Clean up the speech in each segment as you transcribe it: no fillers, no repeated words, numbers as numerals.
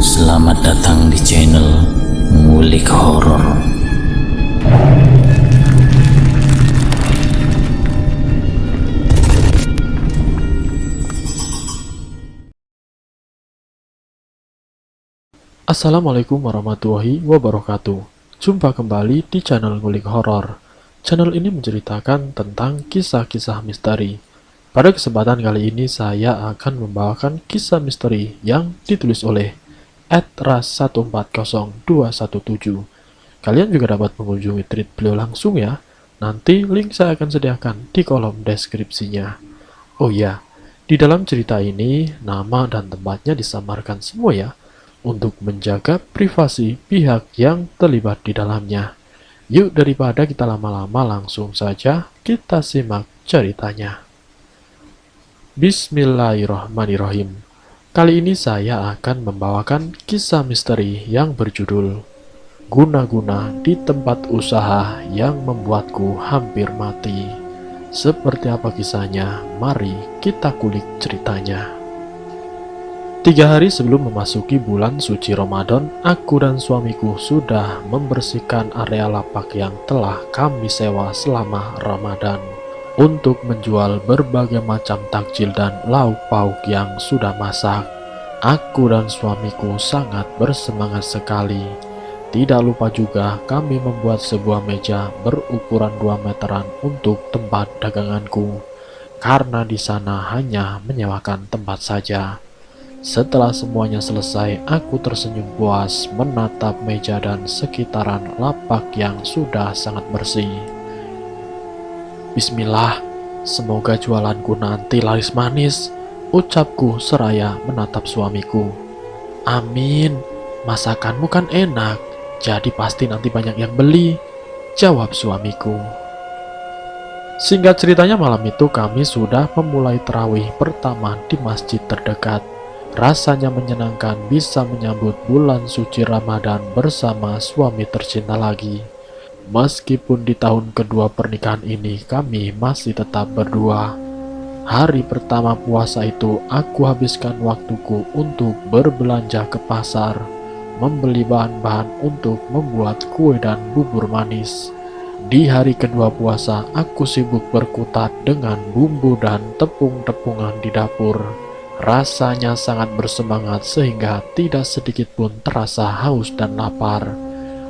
Selamat datang di channel Ngulik Horor. Assalamualaikum warahmatullahi wabarakatuh. Jumpa kembali di channel Ngulik Horor. Channel ini menceritakan tentang kisah-kisah misteri. Pada kesempatan kali ini saya akan membawakan kisah misteri yang ditulis oleh @ras140217. Kalian juga dapat mengunjungi tweet beliau langsung ya. Nanti link saya akan sediakan di kolom deskripsinya. Oh ya, di dalam cerita ini nama dan tempatnya disamarkan semua ya, untuk menjaga privasi pihak yang terlibat di dalamnya. Yuk, daripada kita lama-lama, langsung saja kita simak ceritanya. Bismillahirrahmanirrahim. Kali ini saya akan membawakan kisah misteri yang berjudul Guna-guna di tempat usaha yang membuatku hampir mati. Seperti apa kisahnya? Mari kita kulik ceritanya. 3 hari sebelum memasuki bulan suci Ramadan, aku dan suamiku sudah membersihkan area lapak yang telah kami sewa selama Ramadan untuk menjual berbagai macam takjil dan lauk pauk yang sudah masak. Aku dan suamiku sangat bersemangat sekali. Tidak lupa juga kami membuat sebuah meja berukuran 2 meteran untuk tempat daganganku, karena di sana hanya menyewakan tempat saja. Setelah semuanya selesai, aku tersenyum puas menatap meja dan sekitaran lapak yang sudah sangat bersih. Bismillah, semoga jualanku nanti laris manis, ucapku seraya menatap suamiku. Amin, masakanmu kan enak, jadi pasti nanti banyak yang beli, jawab suamiku. Singkat ceritanya, malam itu kami sudah memulai tarawih pertama di masjid terdekat. Rasanya menyenangkan bisa menyambut bulan suci Ramadan bersama suami tercinta lagi. Meskipun di tahun kedua pernikahan ini kami masih tetap berdua. Hari pertama puasa itu aku habiskan waktuku untuk berbelanja ke pasar, membeli bahan-bahan untuk membuat kue dan bubur manis. Di hari kedua puasa, aku sibuk berkutat dengan bumbu dan tepung-tepungan di dapur. Rasanya sangat bersemangat sehingga tidak sedikit pun terasa haus dan lapar.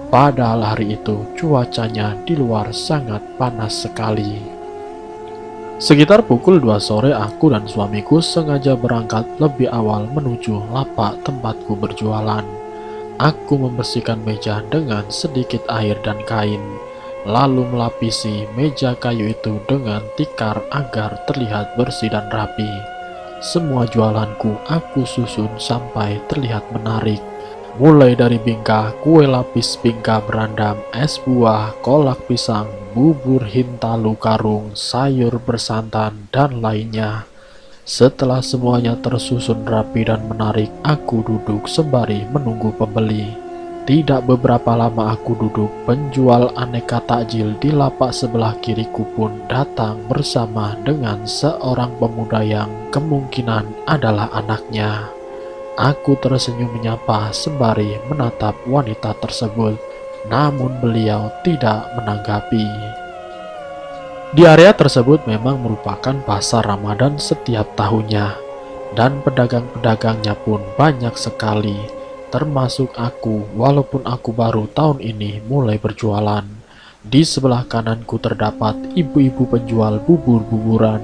Padahal hari itu cuacanya di luar sangat panas sekali. Sekitar pukul 2 sore, aku dan suamiku sengaja berangkat lebih awal menuju lapak tempatku berjualan. Aku membersihkan meja dengan sedikit air dan kain, lalu melapisi meja kayu itu dengan tikar agar terlihat bersih dan rapi. Semua jualanku aku susun sampai terlihat menarik, mulai dari bingka, kue lapis bingka berandam, es buah, kolak pisang, bubur hintalu karung, sayur bersantan, dan lainnya. Setelah semuanya tersusun rapi dan menarik, aku duduk sembari menunggu pembeli. Tidak beberapa lama aku duduk, penjual aneka takjil di lapak sebelah kiriku pun datang bersama dengan seorang pemuda yang kemungkinan adalah anaknya. Aku tersenyum menyapa sembari menatap wanita tersebut, namun beliau tidak menanggapi. Di area tersebut memang merupakan pasar Ramadan setiap tahunnya, dan pedagang-pedagangnya pun banyak sekali, termasuk aku. Walaupun aku baru tahun ini mulai berjualan. Di sebelah kananku terdapat ibu-ibu penjual bubur-buburan,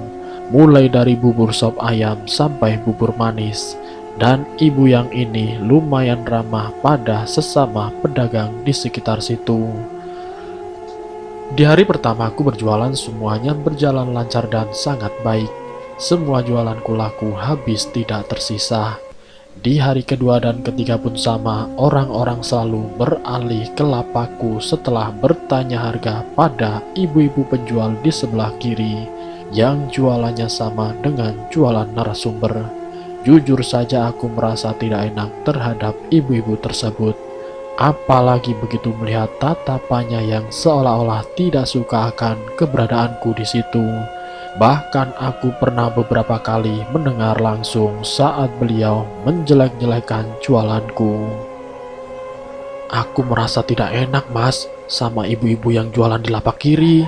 mulai dari bubur sop ayam sampai bubur manis. Dan ibu yang ini lumayan ramah pada sesama pedagang di sekitar situ. Di hari pertama aku berjualan, semuanya berjalan lancar dan sangat baik. Semua jualanku laku habis tidak tersisa. Di hari kedua dan ketiga pun sama, orang-orang selalu beralih ke lapakku setelah bertanya harga pada ibu-ibu penjual di sebelah kiri yang jualannya sama dengan jualan narasumber. Jujur saja aku merasa tidak enak terhadap ibu-ibu tersebut. Apalagi begitu melihat tatapannya yang seolah-olah tidak suka akan keberadaanku di situ. Bahkan aku pernah beberapa kali mendengar langsung saat beliau menjelek-jelekan jualanku. Aku merasa tidak enak, Mas, sama ibu-ibu yang jualan di lapak kiri,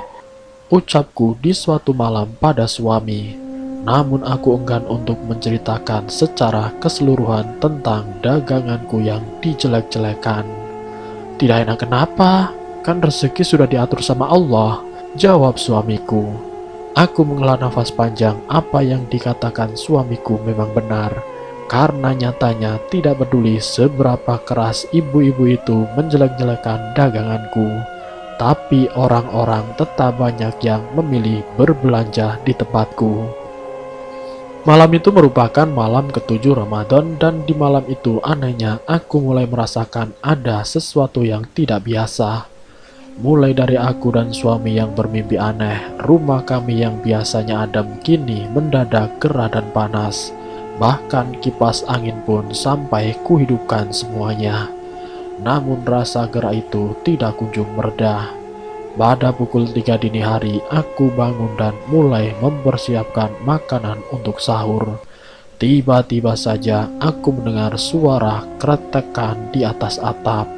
ucapku di suatu malam pada suami. Namun aku enggan untuk menceritakan secara keseluruhan tentang daganganku yang dijelek-jelekan. Tidak enak kenapa? Kan rezeki sudah diatur sama Allah, jawab suamiku. Aku menghela nafas panjang. Apa yang dikatakan suamiku memang benar. Karena nyatanya tidak peduli seberapa keras ibu-ibu itu menjelek-jelekan daganganku, tapi orang-orang tetap banyak yang memilih berbelanja di tempatku. Malam itu merupakan malam ketujuh Ramadan, dan di malam itu anehnya aku mulai merasakan ada sesuatu yang tidak biasa. Mulai dari aku dan suami yang bermimpi aneh, rumah kami yang biasanya adem kini mendadak gerah dan panas. Bahkan kipas angin pun sampai kuhidupkan semuanya. Namun rasa gerah itu tidak kunjung mereda. Pada pukul 3 dini hari, aku bangun dan mulai mempersiapkan makanan untuk sahur. Tiba-tiba saja aku mendengar suara kretekan di atas atap,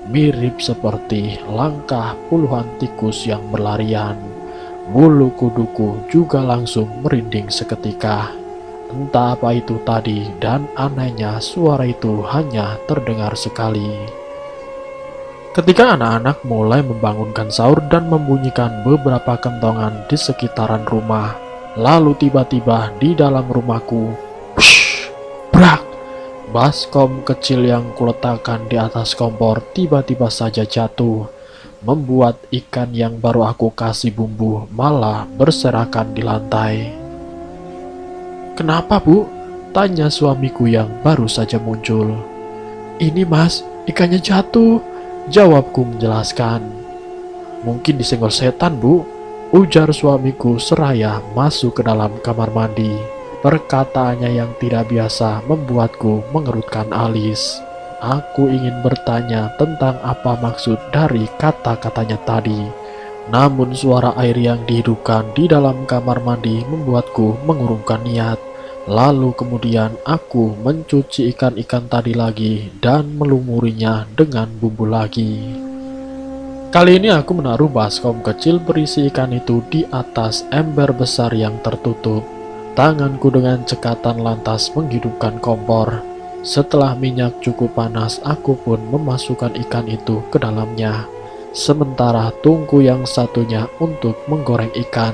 mirip seperti langkah puluhan tikus yang berlarian. Bulu kuduku juga langsung merinding seketika. Entah apa itu tadi, dan anehnya suara itu hanya terdengar sekali. Ketika anak-anak mulai membangunkan sahur dan membunyikan beberapa kentongan di sekitaran rumah, lalu tiba-tiba di dalam rumahku, psh, brak, baskom kecil yang kuletakkan di atas kompor tiba-tiba saja jatuh, membuat ikan yang baru aku kasih bumbu malah berserakan di lantai. "Kenapa, Bu?" tanya suamiku yang baru saja muncul. "Ini, Mas, ikannya jatuh," jawabku menjelaskan. "Mungkin disenggol setan, Bu," ujar suamiku seraya masuk ke dalam kamar mandi. Perkataannya yang tidak biasa membuatku mengerutkan alis. Aku ingin bertanya tentang apa maksud dari kata-katanya tadi. Namun suara air yang dihidupkan di dalam kamar mandi membuatku mengurungkan niat. Lalu kemudian aku mencuci ikan-ikan tadi lagi dan melumurinya dengan bumbu lagi. Kali ini aku menaruh baskom kecil berisi ikan itu di atas ember besar yang tertutup. Tanganku dengan cekatan lantas menghidupkan kompor. Setelah minyak cukup panas, aku pun memasukkan ikan itu ke dalamnya. Sementara tungku yang satunya untuk menggoreng ikan.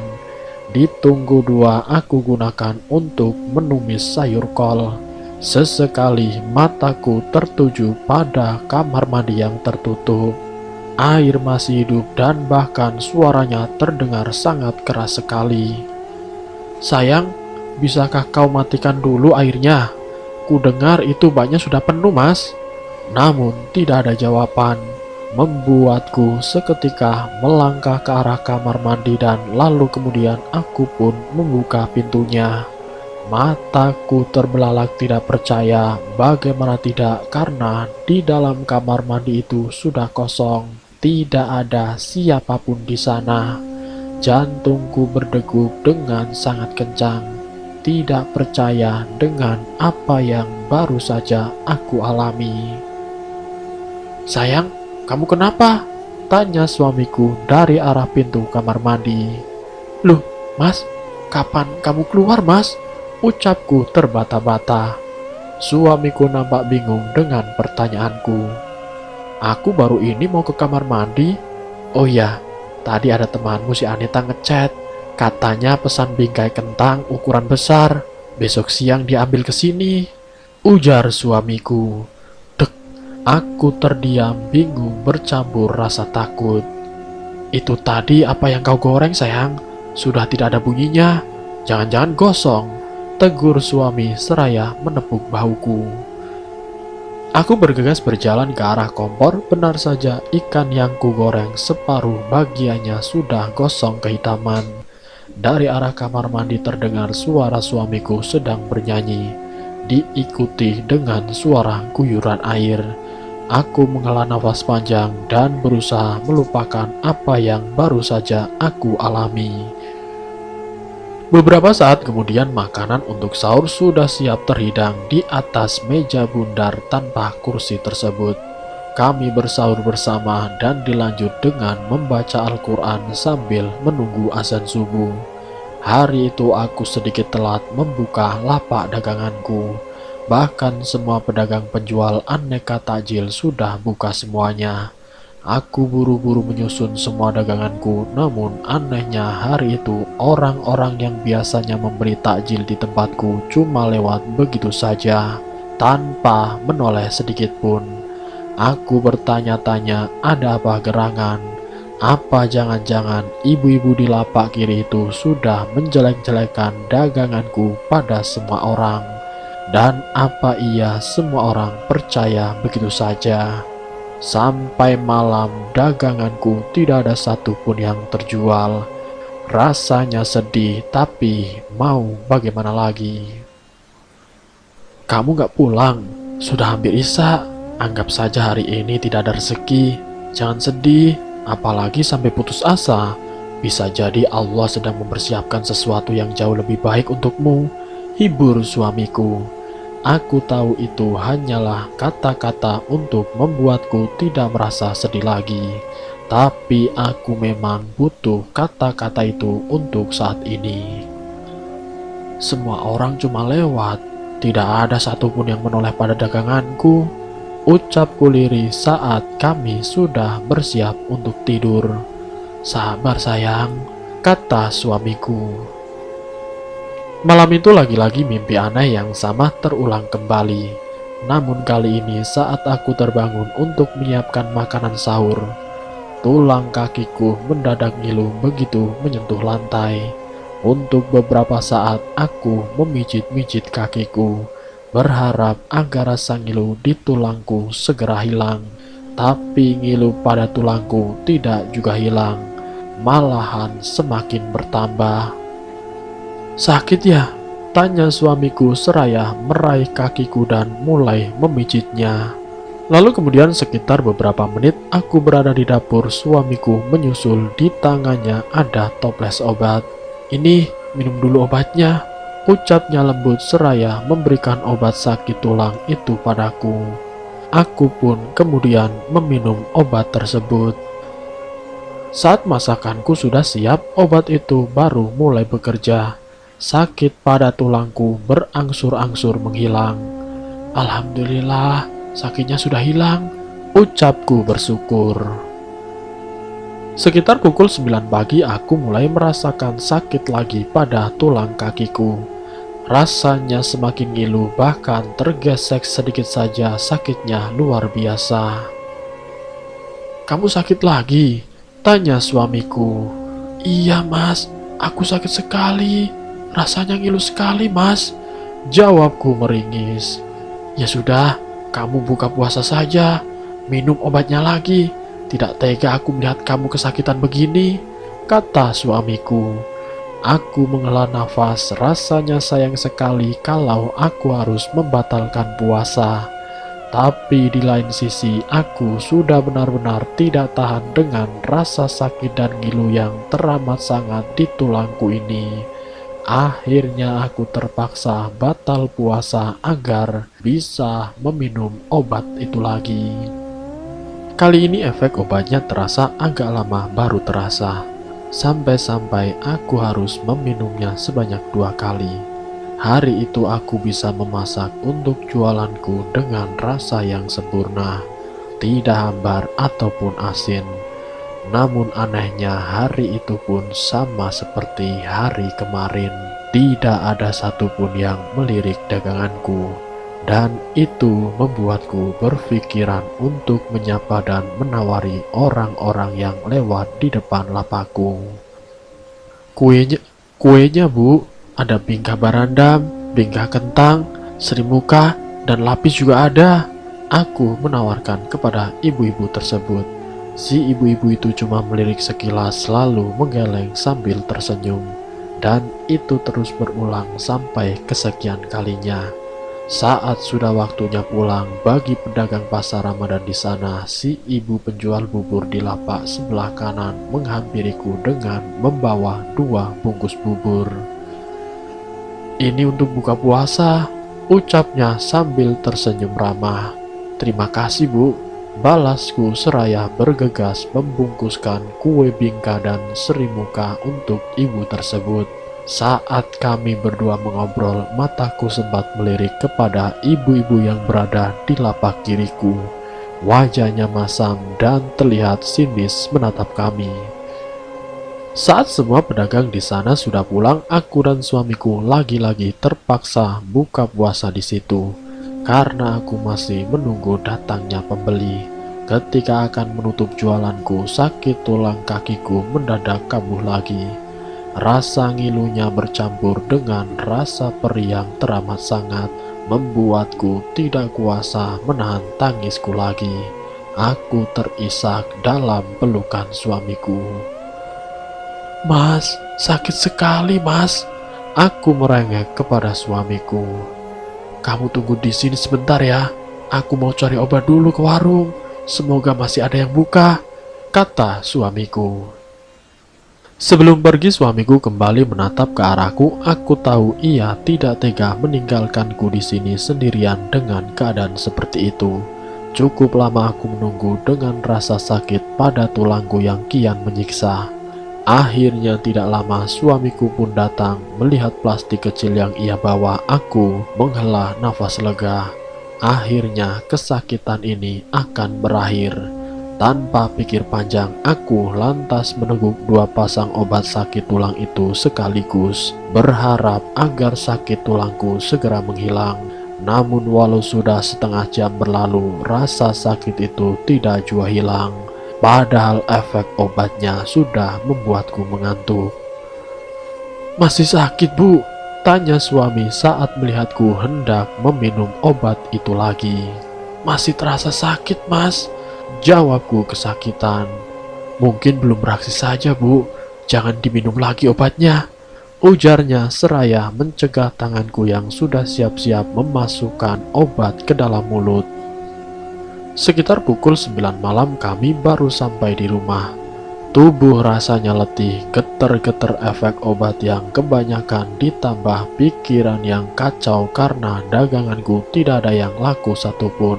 Di tunggu dua aku gunakan untuk menumis sayur kol. Sesekali mataku tertuju pada kamar mandi yang tertutup. Air masih hidup dan bahkan suaranya terdengar sangat keras sekali. "Sayang, bisakah kau matikan dulu airnya? Kudengar itu baknya sudah penuh, Mas." Namun tidak ada jawaban. Membuatku seketika melangkah ke arah kamar mandi dan lalu kemudian aku pun membuka pintunya. Mataku terbelalak tidak percaya. Bagaimana tidak, karena di dalam kamar mandi itu sudah kosong. Tidak ada siapapun di sana. Jantungku berdegup dengan sangat kencang. Tidak percaya dengan apa yang baru saja aku alami. "Sayang, kamu kenapa?" tanya suamiku dari arah pintu kamar mandi. "Loh, Mas, kapan kamu keluar, Mas?" ucapku terbata-bata. Suamiku nampak bingung dengan pertanyaanku. "Aku baru ini mau ke kamar mandi. Oh ya, tadi ada temanmu si Anita ngechat. Katanya pesan bingkai kentang ukuran besar. Besok siang diambil ke sini," ujar suamiku. Aku terdiam, bingung bercampur rasa takut. "Itu tadi apa yang kau goreng, sayang? Sudah tidak ada bunyinya. Jangan-jangan gosong," tegur suami seraya menepuk bahuku. Aku bergegas berjalan ke arah kompor. Benar saja, ikan yang kugoreng separuh bagiannya sudah gosong kehitaman. Dari arah kamar mandi terdengar suara suamiku sedang bernyanyi, diikuti dengan suara guyuran air. Aku menghela nafas panjang dan berusaha melupakan apa yang baru saja aku alami. Beberapa saat kemudian makanan untuk sahur sudah siap terhidang di atas meja bundar tanpa kursi tersebut. Kami bersahur bersama dan dilanjut dengan membaca Al-Quran sambil menunggu azan subuh. Hari itu aku sedikit telat membuka lapak daganganku. Bahkan semua pedagang penjual aneka takjil sudah buka semuanya. Aku buru-buru menyusun semua daganganku, namun anehnya hari itu orang-orang yang biasanya membeli takjil di tempatku cuma lewat begitu saja, tanpa menoleh sedikit pun. Aku bertanya-tanya ada apa gerangan. Apa jangan-jangan ibu-ibu di lapak kiri itu sudah menjelek-jelekan daganganku pada semua orang? Dan apa iya semua orang percaya begitu saja? Sampai malam daganganku tidak ada satupun yang terjual. Rasanya sedih, tapi mau bagaimana lagi? Kamu gak pulang? Sudah hampir isya. Anggap saja hari ini tidak ada rezeki. Jangan sedih, apalagi sampai putus asa. Bisa jadi Allah sedang mempersiapkan sesuatu yang jauh lebih baik untukmu. Hibur suamiku. Aku tahu itu hanyalah kata-kata untuk membuatku tidak merasa sedih lagi. Tapi aku memang butuh kata-kata itu untuk saat ini. Semua orang cuma lewat. Tidak ada satupun yang menoleh pada daganganku. Ucapku lirih saat kami sudah bersiap untuk tidur. Sabar sayang, kata suamiku. Malam itu lagi-lagi mimpi aneh yang sama terulang kembali. Namun kali ini saat aku terbangun untuk menyiapkan makanan sahur, tulang kakiku mendadak ngilu begitu menyentuh lantai. Untuk beberapa saat aku memijit-mijit kakiku, berharap agar rasa ngilu di tulangku segera hilang. Tapi ngilu pada tulangku tidak juga hilang, malahan semakin bertambah. Sakit ya? Tanya suamiku seraya meraih kakiku dan mulai memijitnya. Lalu kemudian sekitar beberapa menit aku berada di dapur, suamiku menyusul, di tangannya ada toples obat. Ini, minum dulu obatnya, ucapnya lembut seraya memberikan obat sakit tulang itu padaku. Aku pun kemudian meminum obat tersebut. Saat masakanku sudah siap, obat itu baru mulai bekerja. Sakit pada tulangku berangsur-angsur menghilang. Alhamdulillah, sakitnya sudah hilang, ucapku bersyukur. Sekitar pukul 9 pagi aku mulai merasakan sakit lagi pada tulang kakiku. Rasanya semakin ngilu, bahkan tergesek sedikit saja sakitnya luar biasa. Kamu sakit lagi? Tanya suamiku. Iya mas, aku sakit sekali. Rasanya ngilu sekali mas, jawabku meringis. Ya sudah, kamu buka puasa saja, minum obatnya lagi. Tidak tega aku melihat kamu kesakitan begini, kata suamiku. Aku menghela nafas, rasanya sayang sekali kalau aku harus membatalkan puasa. Tapi di lain sisi, aku sudah benar-benar tidak tahan dengan rasa sakit dan ngilu yang teramat sangat di tulangku ini. Akhirnya aku terpaksa batal puasa agar bisa meminum obat itu lagi. Kali ini efek obatnya terasa agak lama baru terasa. Sampai-sampai aku harus meminumnya sebanyak 2 kali. Hari itu aku bisa memasak untuk jualanku dengan rasa yang sempurna, tidak hambar ataupun asin. Namun anehnya hari itu pun sama seperti hari kemarin. Tidak ada satupun yang melirik daganganku. Dan itu membuatku berpikiran untuk menyapa dan menawari orang-orang yang lewat di depan lapakku. Kuenya bu, ada bingkah barandam, bingkah kentang, serimuka, dan lapis juga ada. Aku menawarkan kepada ibu-ibu tersebut. Si ibu-ibu itu cuma melirik sekilas lalu menggeleng sambil tersenyum. Dan itu terus berulang sampai kesekian kalinya. Saat sudah waktunya pulang bagi pedagang pasar Ramadan di sana, si ibu penjual bubur di lapak sebelah kanan menghampiriku dengan membawa 2 bungkus bubur. "Ini untuk buka puasa," ucapnya sambil tersenyum ramah. "Terima kasih, Bu," balasku seraya bergegas membungkuskan kue bingka dan serimuka untuk ibu tersebut. Saat kami berdua mengobrol, mataku sempat melirik kepada ibu-ibu yang berada di lapak kiriku. Wajahnya masam dan terlihat sinis menatap kami. Saat semua pedagang di sana sudah pulang, aku dan suamiku lagi-lagi terpaksa buka puasa di situ karena aku masih menunggu datangnya pembeli. Ketika akan menutup jualanku, sakit tulang kakiku mendadak kambuh lagi. Rasa ngilunya bercampur dengan rasa perih yang teramat sangat, membuatku tidak kuasa menahan tangisku lagi. Aku terisak dalam pelukan suamiku. "Mas, sakit sekali, Mas." Aku merengek kepada suamiku. "Kamu tunggu di sini sebentar ya. Aku mau cari obat dulu ke warung. Semoga masih ada yang buka," kata suamiku. Sebelum pergi, suamiku kembali menatap ke arahku. Aku tahu ia tidak tega meninggalkanku di sini sendirian dengan keadaan seperti itu. Cukup lama aku menunggu dengan rasa sakit pada tulangku yang kian menyiksa. Akhirnya tidak lama suamiku pun datang. Melihat plastik kecil yang ia bawa, aku menghela nafas lega. Akhirnya kesakitan ini akan berakhir. Tanpa pikir panjang, aku lantas meneguk 2 pasang obat sakit tulang itu sekaligus, berharap agar sakit tulangku segera menghilang. Namun walau sudah setengah jam berlalu, rasa sakit itu tidak jua hilang. Padahal efek obatnya sudah membuatku mengantuk. "Masih sakit, Bu?" tanya suami saat melihatku hendak meminum obat itu lagi. "Masih terasa sakit, Mas," jawabku kesakitan. "Mungkin belum beraksi saja, Bu. Jangan diminum lagi obatnya," ujarnya seraya mencegah tanganku yang sudah siap-siap memasukkan obat ke dalam mulut. Sekitar pukul 9 malam kami baru sampai di rumah. Tubuh rasanya letih, geter-geter efek obat yang kebanyakan ditambah pikiran yang kacau karena daganganku tidak ada yang laku satupun.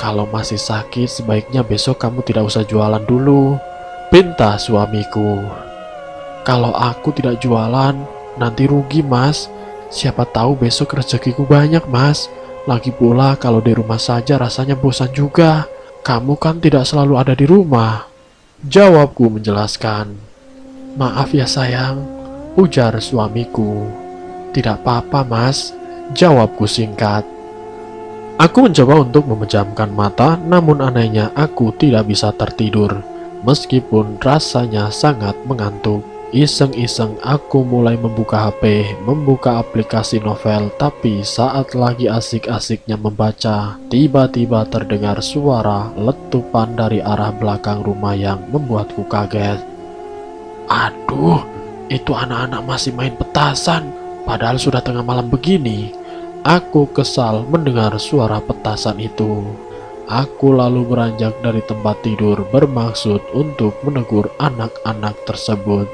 "Kalau masih sakit, sebaiknya besok kamu tidak usah jualan dulu," pinta suamiku. "Kalau aku tidak jualan, nanti rugi, Mas. Siapa tahu besok rezekiku banyak, Mas. Lagi pula kalau di rumah saja rasanya bosan juga. Kamu kan tidak selalu ada di rumah," jawabku menjelaskan. "Maaf ya sayang," ujar suamiku. "Tidak apa-apa, Mas," jawabku singkat. Aku mencoba untuk memejamkan mata, namun anehnya aku tidak bisa tertidur. Meskipun rasanya sangat mengantuk. Iseng-iseng aku mulai membuka HP, membuka aplikasi novel, tapi saat lagi asik-asiknya membaca, tiba-tiba terdengar suara letupan dari arah belakang rumah yang membuatku kaget. "Aduh, itu anak-anak masih main petasan, padahal sudah tengah malam begini." Aku kesal mendengar suara petasan itu. Aku lalu beranjak dari tempat tidur bermaksud untuk menegur anak-anak tersebut.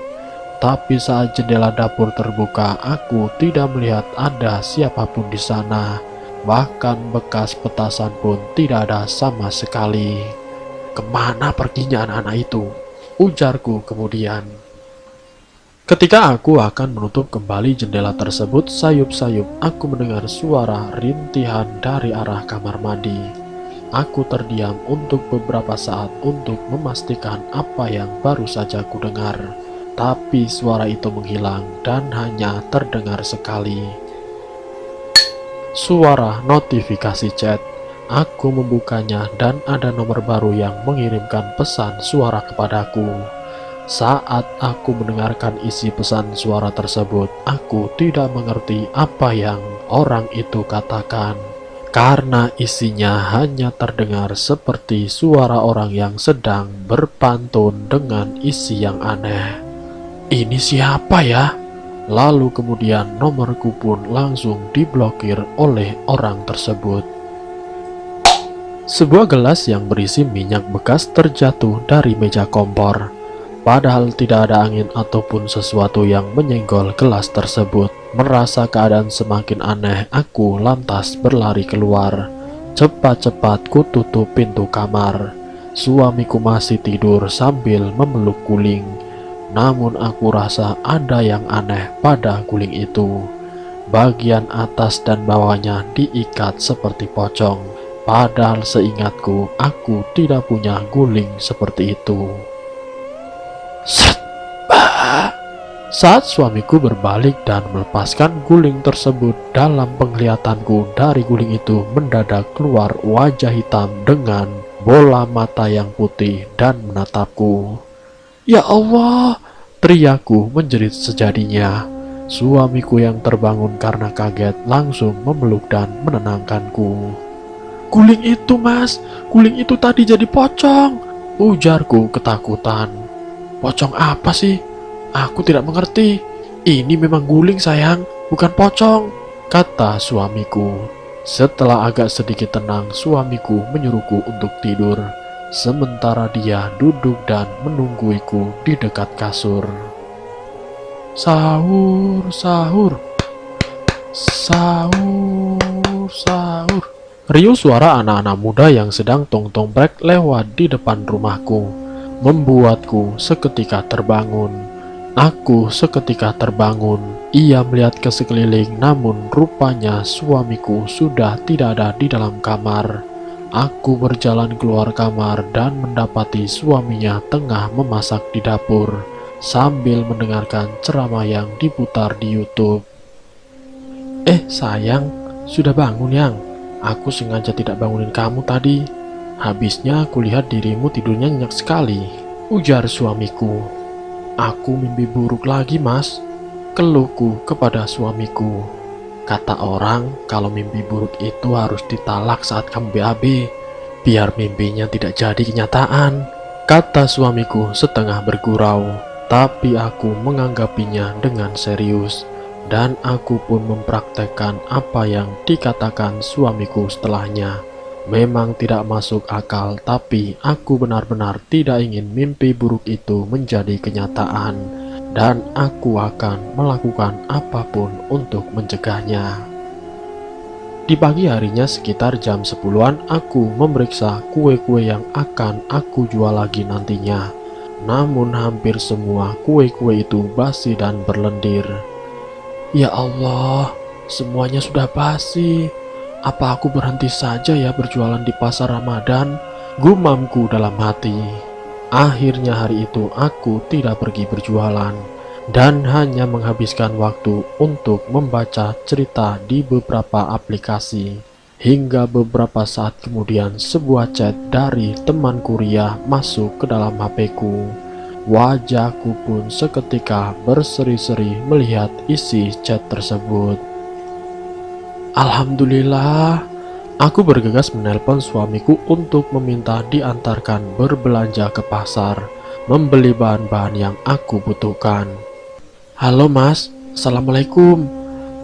Tapi saat jendela dapur terbuka, aku tidak melihat ada siapapun di sana. Bahkan bekas petasan pun tidak ada sama sekali. "Kemana perginya anak-anak itu?" ujarku kemudian. Ketika aku akan menutup kembali jendela tersebut, sayup-sayup aku mendengar suara rintihan dari arah kamar mandi. Aku terdiam untuk beberapa saat untuk memastikan apa yang baru saja ku dengar. Tapi suara itu menghilang dan hanya terdengar sekali. Suara notifikasi chat. Aku membukanya dan ada nomor baru yang mengirimkan pesan suara kepadaku. Saat aku mendengarkan isi pesan suara tersebut, aku tidak mengerti apa yang orang itu katakan. Karena isinya hanya terdengar seperti suara orang yang sedang berpantun dengan isi yang aneh. "Ini siapa ya?" Lalu kemudian nomorku pun langsung diblokir oleh orang tersebut. Sebuah gelas yang berisi minyak bekas terjatuh dari meja kompor. Padahal tidak ada angin ataupun sesuatu yang menyenggol gelas tersebut. Merasa keadaan semakin aneh, aku lantas berlari keluar. Cepat-cepat ku tutup pintu kamar. Suamiku masih tidur sambil memeluk guling. Namun aku rasa ada yang aneh pada guling itu. Bagian atas dan bawahnya diikat seperti pocong. Padahal seingatku, aku tidak punya guling seperti itu. Set, bah. Saat suamiku berbalik dan melepaskan guling tersebut, dalam penglihatanku dari guling itu mendadak keluar wajah hitam dengan bola mata yang putih dan menatapku. Ya Allah, teriakku menjerit sejadinya. Suamiku yang terbangun karena kaget langsung memeluk dan menenangkanku. Guling itu mas, guling itu tadi jadi pocong, ujarku ketakutan. Pocong apa sih? Aku tidak mengerti. Ini memang guling sayang, bukan pocong, kata suamiku. Setelah agak sedikit tenang, suamiku menyuruhku untuk tidur. Sementara dia duduk dan menungguiku di dekat kasur. Sahur, sahur, sahur, sahur. Riuh suara anak-anak muda yang sedang tong-tong-brek lewat di depan rumahku. Membuatku seketika terbangun. Aku seketika terbangun. Ia melihat ke sekeliling, namun rupanya suamiku sudah tidak ada di dalam kamar. Aku berjalan keluar kamar dan mendapati suaminya tengah memasak di dapur sambil mendengarkan ceramah yang diputar di YouTube. Sayang, sudah bangun yang? Aku sengaja tidak bangunin kamu tadi. Habisnya aku lihat dirimu tidurnya nyenyak sekali, ujar suamiku. Aku mimpi buruk lagi mas, keluhku kepada suamiku. Kata orang kalau mimpi buruk itu harus ditalak saat kamu BAB, biar mimpinya tidak jadi kenyataan, kata suamiku setengah bergurau. Tapi aku menganggapinya dengan serius. Dan aku pun mempraktekkan apa yang dikatakan suamiku setelahnya. Memang tidak masuk akal, tapi aku benar-benar tidak ingin mimpi buruk itu menjadi kenyataan. Dan aku akan melakukan apapun untuk mencegahnya. Di pagi harinya sekitar jam 10-an, aku memeriksa kue-kue yang akan aku jual lagi nantinya. Namun hampir semua kue-kue itu basi dan berlendir. Ya Allah, semuanya sudah basi. Apa aku berhenti saja ya berjualan di pasar Ramadan? Gumamku dalam hati. Akhirnya hari itu aku tidak pergi berjualan dan hanya menghabiskan waktu untuk membaca cerita di beberapa aplikasi. Hingga beberapa saat kemudian sebuah chat dari teman kuliah masuk ke dalam HP-ku. Wajahku pun seketika berseri-seri melihat isi chat tersebut. Alhamdulillah, aku bergegas menelpon suamiku untuk meminta diantarkan berbelanja ke pasar, membeli bahan-bahan yang aku butuhkan. Halo mas, assalamualaikum.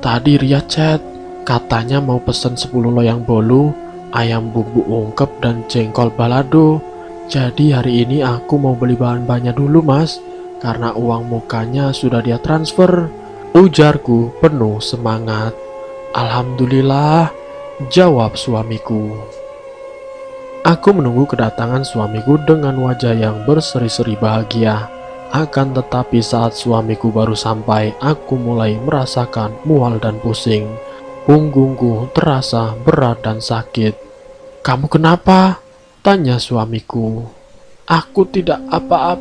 Tadi Ria chat, katanya mau pesen 10 loyang bolu, ayam bumbu ungkep dan jengkol balado. Jadi hari ini aku mau beli bahan-bahannya dulu mas, karena uang mukanya sudah dia transfer, ujarku penuh semangat. Alhamdulillah, jawab suamiku. Aku menunggu kedatangan suamiku dengan wajah yang berseri-seri bahagia. Akan tetapi saat suamiku baru sampai, aku mulai merasakan mual dan pusing. Punggungku terasa berat dan sakit. Kamu kenapa? Tanya suamiku. Aku tidak apa-apa.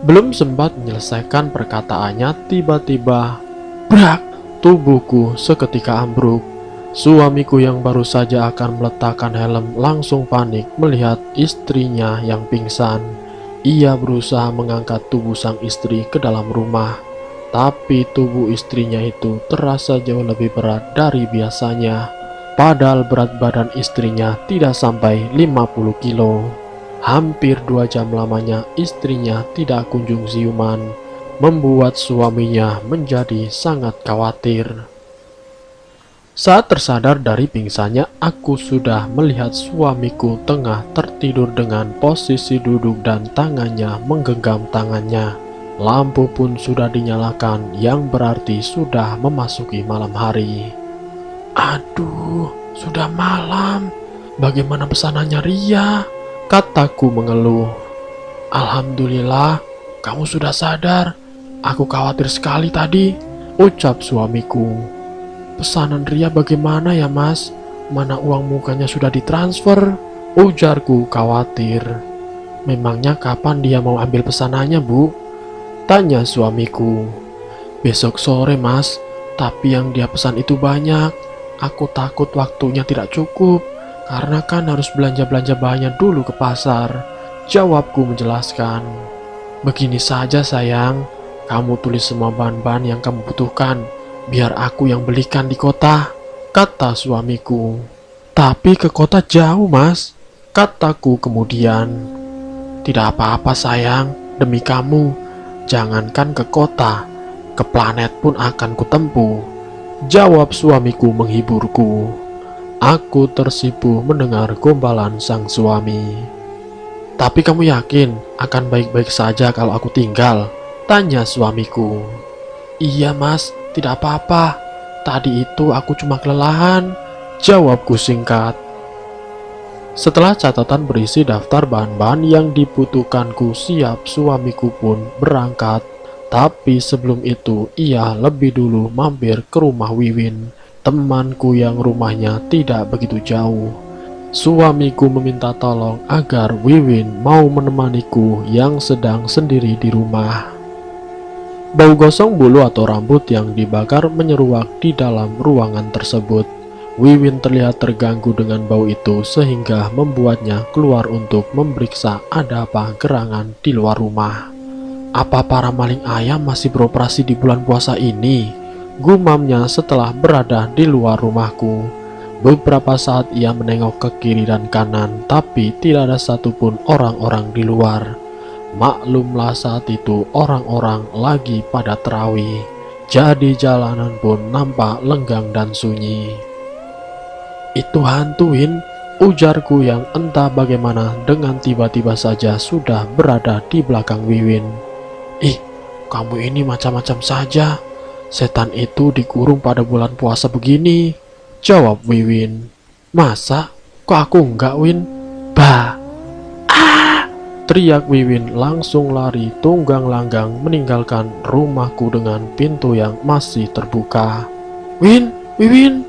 Belum sempat menyelesaikan perkataannya, tiba-tiba brak, tubuhku seketika ambruk. Suamiku yang baru saja akan meletakkan helm langsung panik melihat istrinya yang pingsan. Ia berusaha mengangkat tubuh sang istri ke dalam rumah, tapi tubuh istrinya itu terasa jauh lebih berat dari biasanya. Padahal berat badan istrinya tidak sampai 50 kilo. Hampir 2 jam lamanya istrinya tidak kunjung siuman. membuat suaminya menjadi sangat khawatir. Saat tersadar dari pingsannya, aku sudah melihat suamiku tengah tertidur dengan posisi duduk dan tangannya menggenggam tangannya. Lampu pun sudah dinyalakan, yang berarti sudah memasuki malam hari. Aduh, sudah malam. Bagaimana pesanannya Ria? Kataku mengeluh. Alhamdulillah, kamu sudah sadar. Aku khawatir sekali tadi, ucap suamiku. Pesanan Ria bagaimana ya mas? Mana uang mukanya sudah ditransfer? Ujarku khawatir. Memangnya kapan dia mau ambil pesanannya bu? Tanya suamiku. Besok sore mas, tapi yang dia pesan itu banyak. Aku takut waktunya tidak cukup, karena kan harus belanja-belanja banyak dulu ke pasar. Jawabku menjelaskan. Begini saja sayang, kamu tulis semua bahan-bahan yang kamu butuhkan, biar aku yang belikan di kota, kata suamiku. Tapi ke kota jauh mas, kataku kemudian. Tidak apa-apa sayang, demi kamu. Jangankan ke kota, ke planet pun akan kutempuh, jawab suamiku menghiburku. Aku tersipu mendengar gombalan sang suami. Tapi kamu yakin akan baik-baik saja kalau aku tinggal? Tanya suamiku. Iya mas, tidak apa-apa. Tadi itu aku cuma kelelahan, jawabku singkat. Setelah catatan berisi daftar bahan-bahan yang dibutuhkanku siap, suamiku pun berangkat. Tapi sebelum itu, ia lebih dulu mampir ke rumah Wiwin, temanku yang rumahnya tidak begitu jauh. Suamiku meminta tolong agar Wiwin mau menemaniku yang sedang sendiri di rumah. Bau gosong bulu atau rambut yang dibakar menyeruak di dalam ruangan tersebut. Wiwin terlihat terganggu dengan bau itu sehingga membuatnya keluar untuk memeriksa ada apa gerangan di luar rumah. Apa para maling ayam masih beroperasi di bulan puasa ini? Gumamnya setelah berada di luar rumahku. Beberapa saat ia menengok ke kiri dan kanan, tapi tidak ada satupun orang-orang di luar. Maklumlah saat itu orang-orang lagi pada tarawih, jadi jalanan pun nampak lenggang dan sunyi. Itu hantuin, ujarku yang entah bagaimana dengan tiba-tiba saja sudah berada di belakang Wiwin. Ih, kamu ini macam-macam saja. Setan itu dikurung pada bulan puasa begini, jawab Wiwin. Masa? Kok aku enggak, Win? Bah! Teriak Wiwin langsung lari tunggang langgang meninggalkan rumahku dengan pintu yang masih terbuka. Win! Wiwin!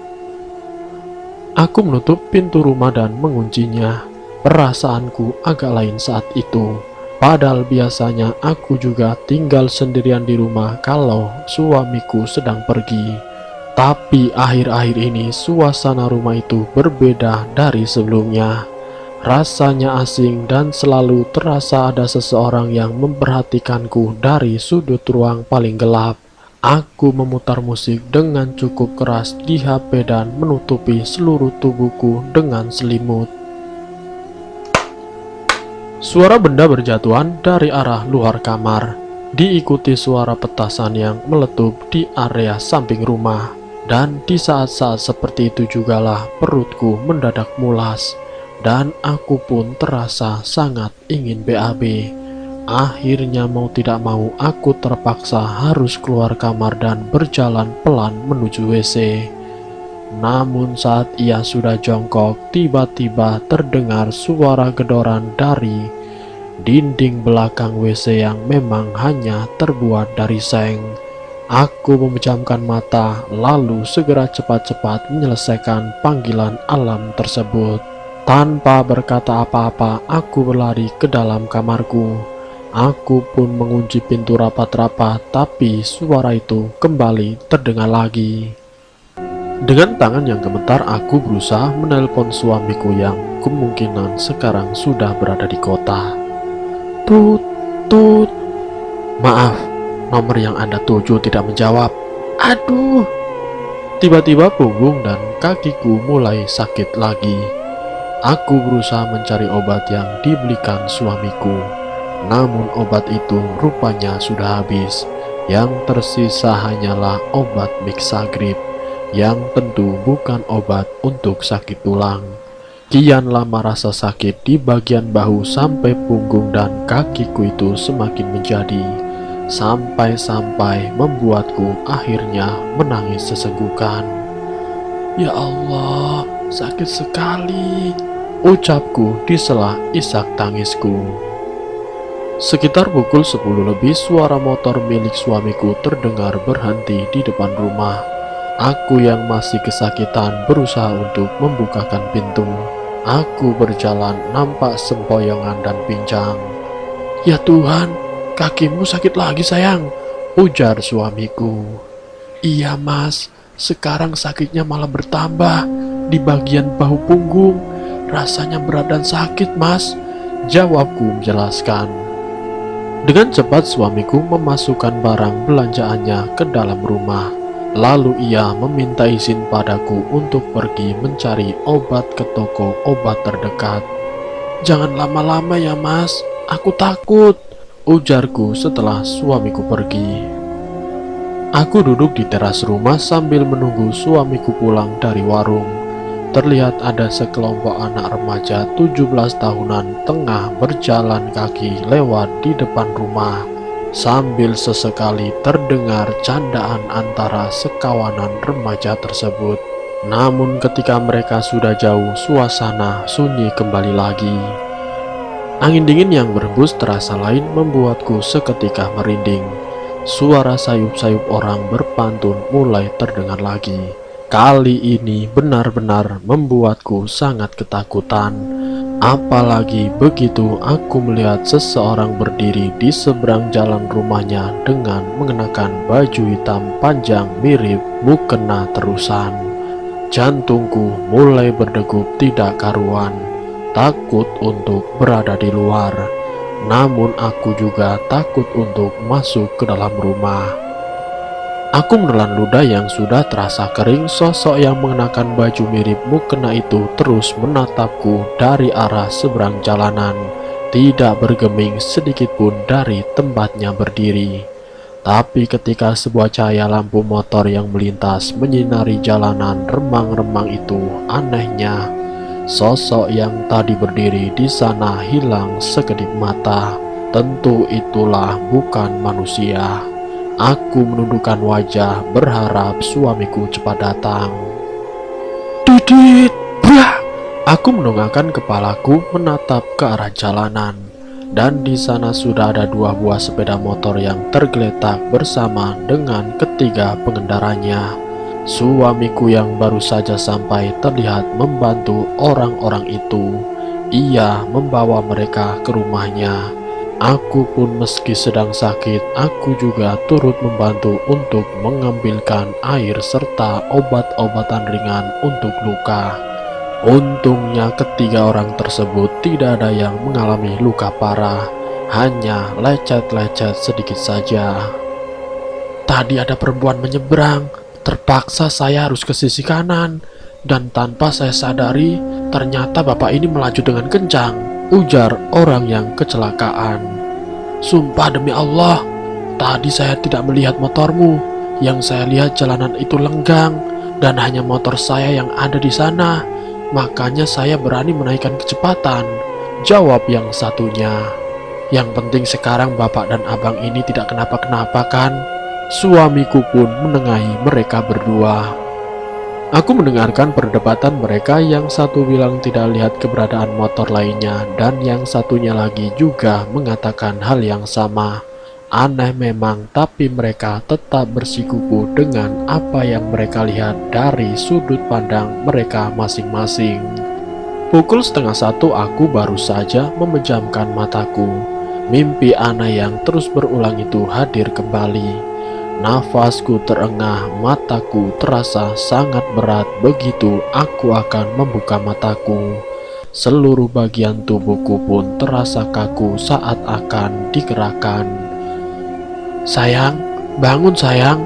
Aku menutup pintu rumah dan menguncinya. Perasaanku agak lain saat itu. Padahal biasanya aku juga tinggal sendirian di rumah kalau suamiku sedang pergi. Tapi akhir-akhir ini suasana rumah itu berbeda dari sebelumnya. Rasanya asing dan selalu terasa ada seseorang yang memperhatikanku dari sudut ruang paling gelap. Aku memutar musik dengan cukup keras di HP dan menutupi seluruh tubuhku dengan selimut. Suara benda berjatuhan dari arah luar kamar, diikuti suara petasan yang meletup di area samping rumah. Dan di saat-saat seperti itu jugalah perutku mendadak mulas. Dan aku pun terasa sangat ingin BAB. Akhirnya mau tidak mau aku terpaksa harus keluar kamar dan berjalan pelan menuju WC. Namun saat ia sudah jongkok, tiba-tiba terdengar suara gedoran dari dinding belakang WC yang memang hanya terbuat dari seng. Aku memejamkan mata, lalu segera cepat-cepat menyelesaikan panggilan alam tersebut. Tanpa berkata apa-apa, aku berlari ke dalam kamarku. Aku pun mengunci pintu rapat-rapat, tapi suara itu kembali terdengar lagi. Dengan tangan yang gemetar, aku berusaha menelpon suamiku yang kemungkinan sekarang sudah berada di kota. Tut, tut. Maaf, nomor yang Anda tuju tidak menjawab. Aduh. Tiba-tiba punggung dan kakiku mulai sakit lagi. Aku berusaha mencari obat yang dibelikan suamiku. Namun obat itu rupanya sudah habis. Yang tersisa hanyalah obat Mixagrip, yang tentu bukan obat untuk sakit tulang. Kian lama rasa sakit di bagian bahu sampai punggung dan kakiku itu semakin menjadi, sampai-sampai membuatku akhirnya menangis sesenggukan. Ya Allah, sakit sekali, ucapku di sela isak tangisku. Sekitar pukul 10 lebih, suara motor milik suamiku terdengar berhenti di depan rumah. Aku yang masih kesakitan berusaha untuk membukakan pintu. Aku berjalan nampak sempoyongan dan pincang. Ya Tuhan, kakimu sakit lagi sayang, ujar suamiku. Iya mas, sekarang sakitnya malah bertambah di bagian bahu punggung. Rasanya berat dan sakit mas, jawabku menjelaskan. Dengan cepat suamiku memasukkan barang belanjaannya ke dalam rumah. Lalu ia meminta izin padaku untuk pergi mencari obat ke toko obat terdekat. Jangan lama-lama ya mas, aku takut, ujarku setelah suamiku pergi. Aku duduk di teras rumah sambil menunggu suamiku pulang dari warung. Terlihat ada sekelompok anak remaja 17 tahunan tengah berjalan kaki lewat di depan rumah. Sambil sesekali terdengar candaan antara sekawanan remaja tersebut. Namun ketika mereka sudah jauh, suasana sunyi kembali lagi. Angin dingin yang berhembus terasa lain membuatku seketika merinding. Suara sayup-sayup orang berpantun mulai terdengar lagi. Kali ini benar-benar membuatku sangat ketakutan. Apalagi begitu aku melihat seseorang berdiri di seberang jalan rumahnya dengan mengenakan baju hitam panjang mirip mukena terusan. Jantungku mulai berdegup tidak karuan, takut untuk berada di luar. Namun aku juga takut untuk masuk ke dalam rumah. Aku menelan ludah yang sudah terasa kering. Sosok yang mengenakan baju mirip mukena itu terus menatapku dari arah seberang jalanan, tidak bergeming sedikitpun dari tempatnya berdiri. Tapi ketika sebuah cahaya lampu motor yang melintas menyinari jalanan remang-remang itu, anehnya sosok yang tadi berdiri di sana hilang sekedip mata. Tentu itulah bukan manusia. Aku menundukkan wajah berharap suamiku cepat datang. Didit, brak! Aku mendongakkan kepalaku menatap ke arah jalanan. Dan di sana sudah ada 2 buah sepeda motor yang tergeletak bersama dengan ketiga pengendaranya. Suamiku yang baru saja sampai terlihat membantu orang-orang itu. Ia membawa mereka ke rumahnya. Aku pun meski sedang sakit, aku juga turut membantu untuk mengambilkan air serta obat-obatan ringan untuk luka. Untungnya ketiga orang tersebut tidak ada yang mengalami luka parah, hanya lecet-lecet sedikit saja. Tadi ada perempuan menyeberang, terpaksa saya harus ke sisi kanan, dan tanpa saya sadari, ternyata bapak ini melaju dengan kencang, ujar orang yang kecelakaan. Sumpah demi Allah, tadi saya tidak melihat motormu. Yang saya lihat jalanan itu lenggang dan hanya motor saya yang ada di sana. Makanya saya berani menaikkan kecepatan, jawab yang satunya. Yang penting sekarang bapak dan abang ini tidak kenapa-kenapa kan? Suamiku pun menengahi mereka berdua. Aku mendengarkan perdebatan mereka, yang satu bilang tidak lihat keberadaan motor lainnya dan yang satunya lagi juga mengatakan hal yang sama. Aneh memang, tapi mereka tetap bersikuku dengan apa yang mereka lihat dari sudut pandang mereka masing-masing. Pukul 12:30 aku baru saja memejamkan mataku. Mimpi aneh yang terus berulang itu hadir kembali. Nafasku terengah, mataku terasa sangat berat begitu aku akan membuka mataku. Seluruh bagian tubuhku pun terasa kaku saat akan digerakkan. Sayang, bangun sayang,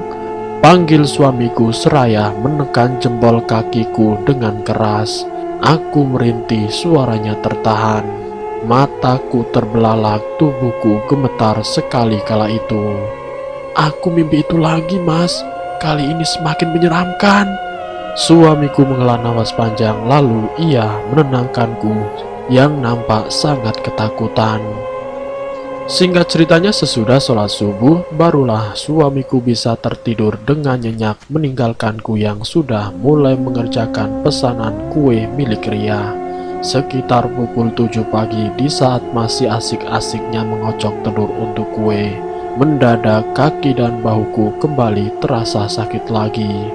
panggil suamiku seraya menekan jempol kakiku dengan keras. Aku merintih, suaranya tertahan. Mataku terbelalak, tubuhku gemetar sekali kala itu. Aku mimpi itu lagi, Mas. Kali ini semakin menyeramkan. Suamiku menghela nafas panjang lalu ia menenangkanku yang nampak sangat ketakutan. Singkat ceritanya sesudah sholat subuh, barulah suamiku bisa tertidur dengan nyenyak meninggalkanku yang sudah mulai mengerjakan pesanan kue milik Ria. Sekitar pukul 7 pagi di saat masih asik-asiknya mengocok telur untuk kue, mendadak kaki dan bahuku kembali terasa sakit lagi.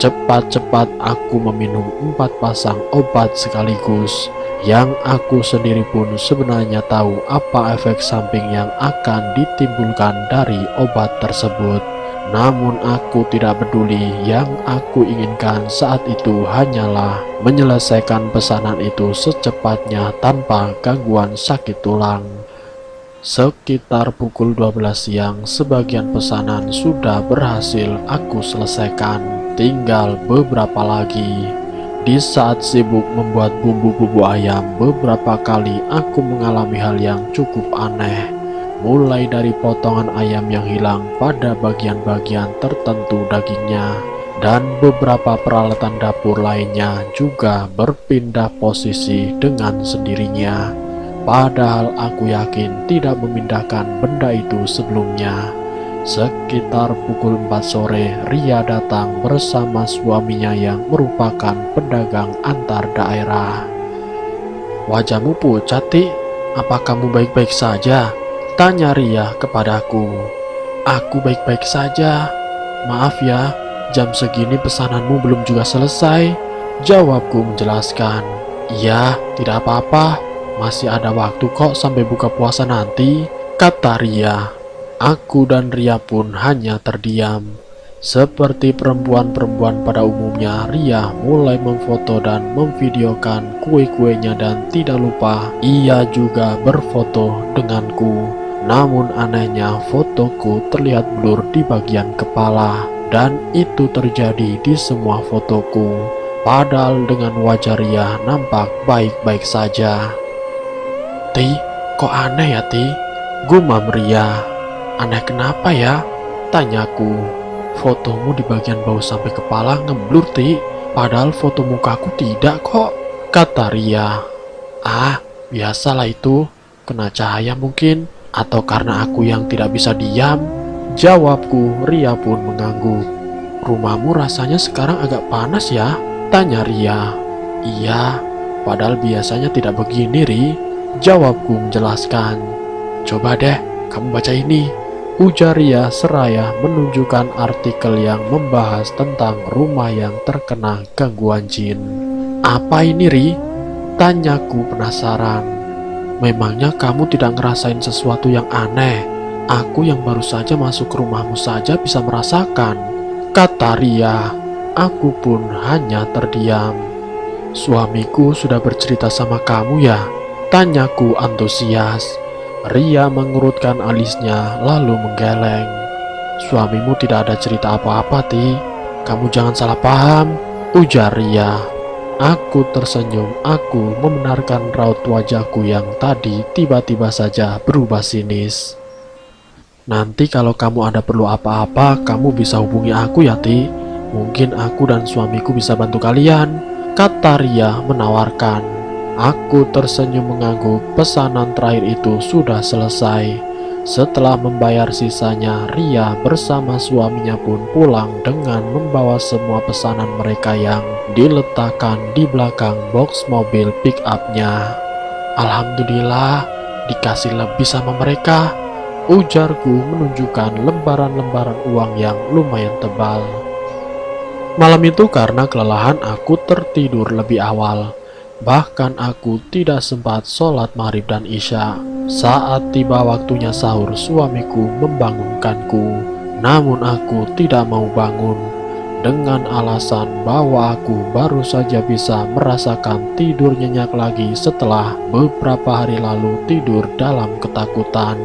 Cepat-cepat aku meminum 4 pasang obat sekaligus. Yang aku sendiri pun sebenarnya tahu apa efek samping yang akan ditimbulkan dari obat tersebut. Namun aku tidak peduli, yang aku inginkan saat itu hanyalah menyelesaikan pesanan itu secepatnya tanpa gangguan sakit tulang. Sekitar pukul 12 siang, sebagian pesanan sudah berhasil aku selesaikan, tinggal beberapa lagi. Di saat sibuk membuat bumbu-bumbu ayam, beberapa kali aku mengalami hal yang cukup aneh. Mulai dari potongan ayam yang hilang pada bagian-bagian tertentu dagingnya, dan beberapa peralatan dapur lainnya juga berpindah posisi dengan sendirinya. Padahal aku yakin tidak memindahkan benda itu sebelumnya. Sekitar pukul 4 sore, Ria datang bersama suaminya yang merupakan pedagang antar daerah. "Wajahmu pucat, Ti. Apa kamu baik-baik saja?" tanya Ria kepadaku. "Aku baik-baik saja. Maaf ya, jam segini pesananmu belum juga selesai," jawabku menjelaskan. "Iya, tidak apa-apa. Masih ada waktu kok sampai buka puasa nanti," kata Ria. Aku dan Ria pun hanya terdiam. Seperti perempuan-perempuan pada umumnya, Ria mulai memfoto dan memvideokan kue-kuenya dan tidak lupa ia juga berfoto denganku. Namun anehnya fotoku terlihat blur di bagian kepala, dan itu terjadi di semua fotoku. Padahal dengan wajah Ria nampak baik-baik saja. "Ti, kok aneh ya, Ti?" gumam Ria. "Aneh kenapa ya?" tanyaku. "Fotomu di bagian bawah sampai kepala ngeblur, Ti. Padahal foto mukaku tidak kok," kata Ria. "Ah, biasalah itu. Kena cahaya mungkin. Atau karena aku yang tidak bisa diam," jawabku. Ria pun mengangguk. "Rumahmu rasanya sekarang agak panas ya?" tanya Ria. "Iya, padahal biasanya tidak begini, Ri," jawabku menjelaskan. "Coba deh, kamu baca ini," ujar Ria seraya menunjukkan artikel yang membahas tentang rumah yang terkena gangguan jin. "Apa ini, Ri?" tanyaku penasaran. "Memangnya kamu tidak ngerasain sesuatu yang aneh? Aku yang baru saja masuk ke rumahmu saja bisa merasakan," kata Ria. Aku pun hanya terdiam. "Suamiku sudah bercerita sama kamu ya?" tanyaku antusias. Ria mengurutkan alisnya lalu menggeleng. "Suamimu tidak ada cerita apa-apa, Ti. Kamu jangan salah paham," ujar Ria. Aku tersenyum. Aku membenarkan raut wajahku yang tadi tiba-tiba saja berubah sinis. "Nanti kalau kamu ada perlu apa-apa, kamu bisa hubungi aku ya, Ti. Mungkin aku dan suamiku bisa bantu kalian," kata Ria menawarkan. Aku tersenyum mengangguk. Pesanan terakhir itu sudah selesai. Setelah membayar sisanya, Ria bersama suaminya pun pulang dengan membawa semua pesanan mereka yang diletakkan di belakang box mobil pick-up-nya. "Alhamdulillah, dikasih lebih sama mereka," ujarku menunjukkan lembaran-lembaran uang yang lumayan tebal. Malam itu karena kelelahan aku tertidur lebih awal. Bahkan aku tidak sempat sholat maghrib dan isya. Saat tiba waktunya sahur, suamiku membangunkanku. Namun aku tidak mau bangun, dengan alasan bahwa aku baru saja bisa merasakan tidur nyenyak lagi setelah beberapa hari lalu tidur dalam ketakutan.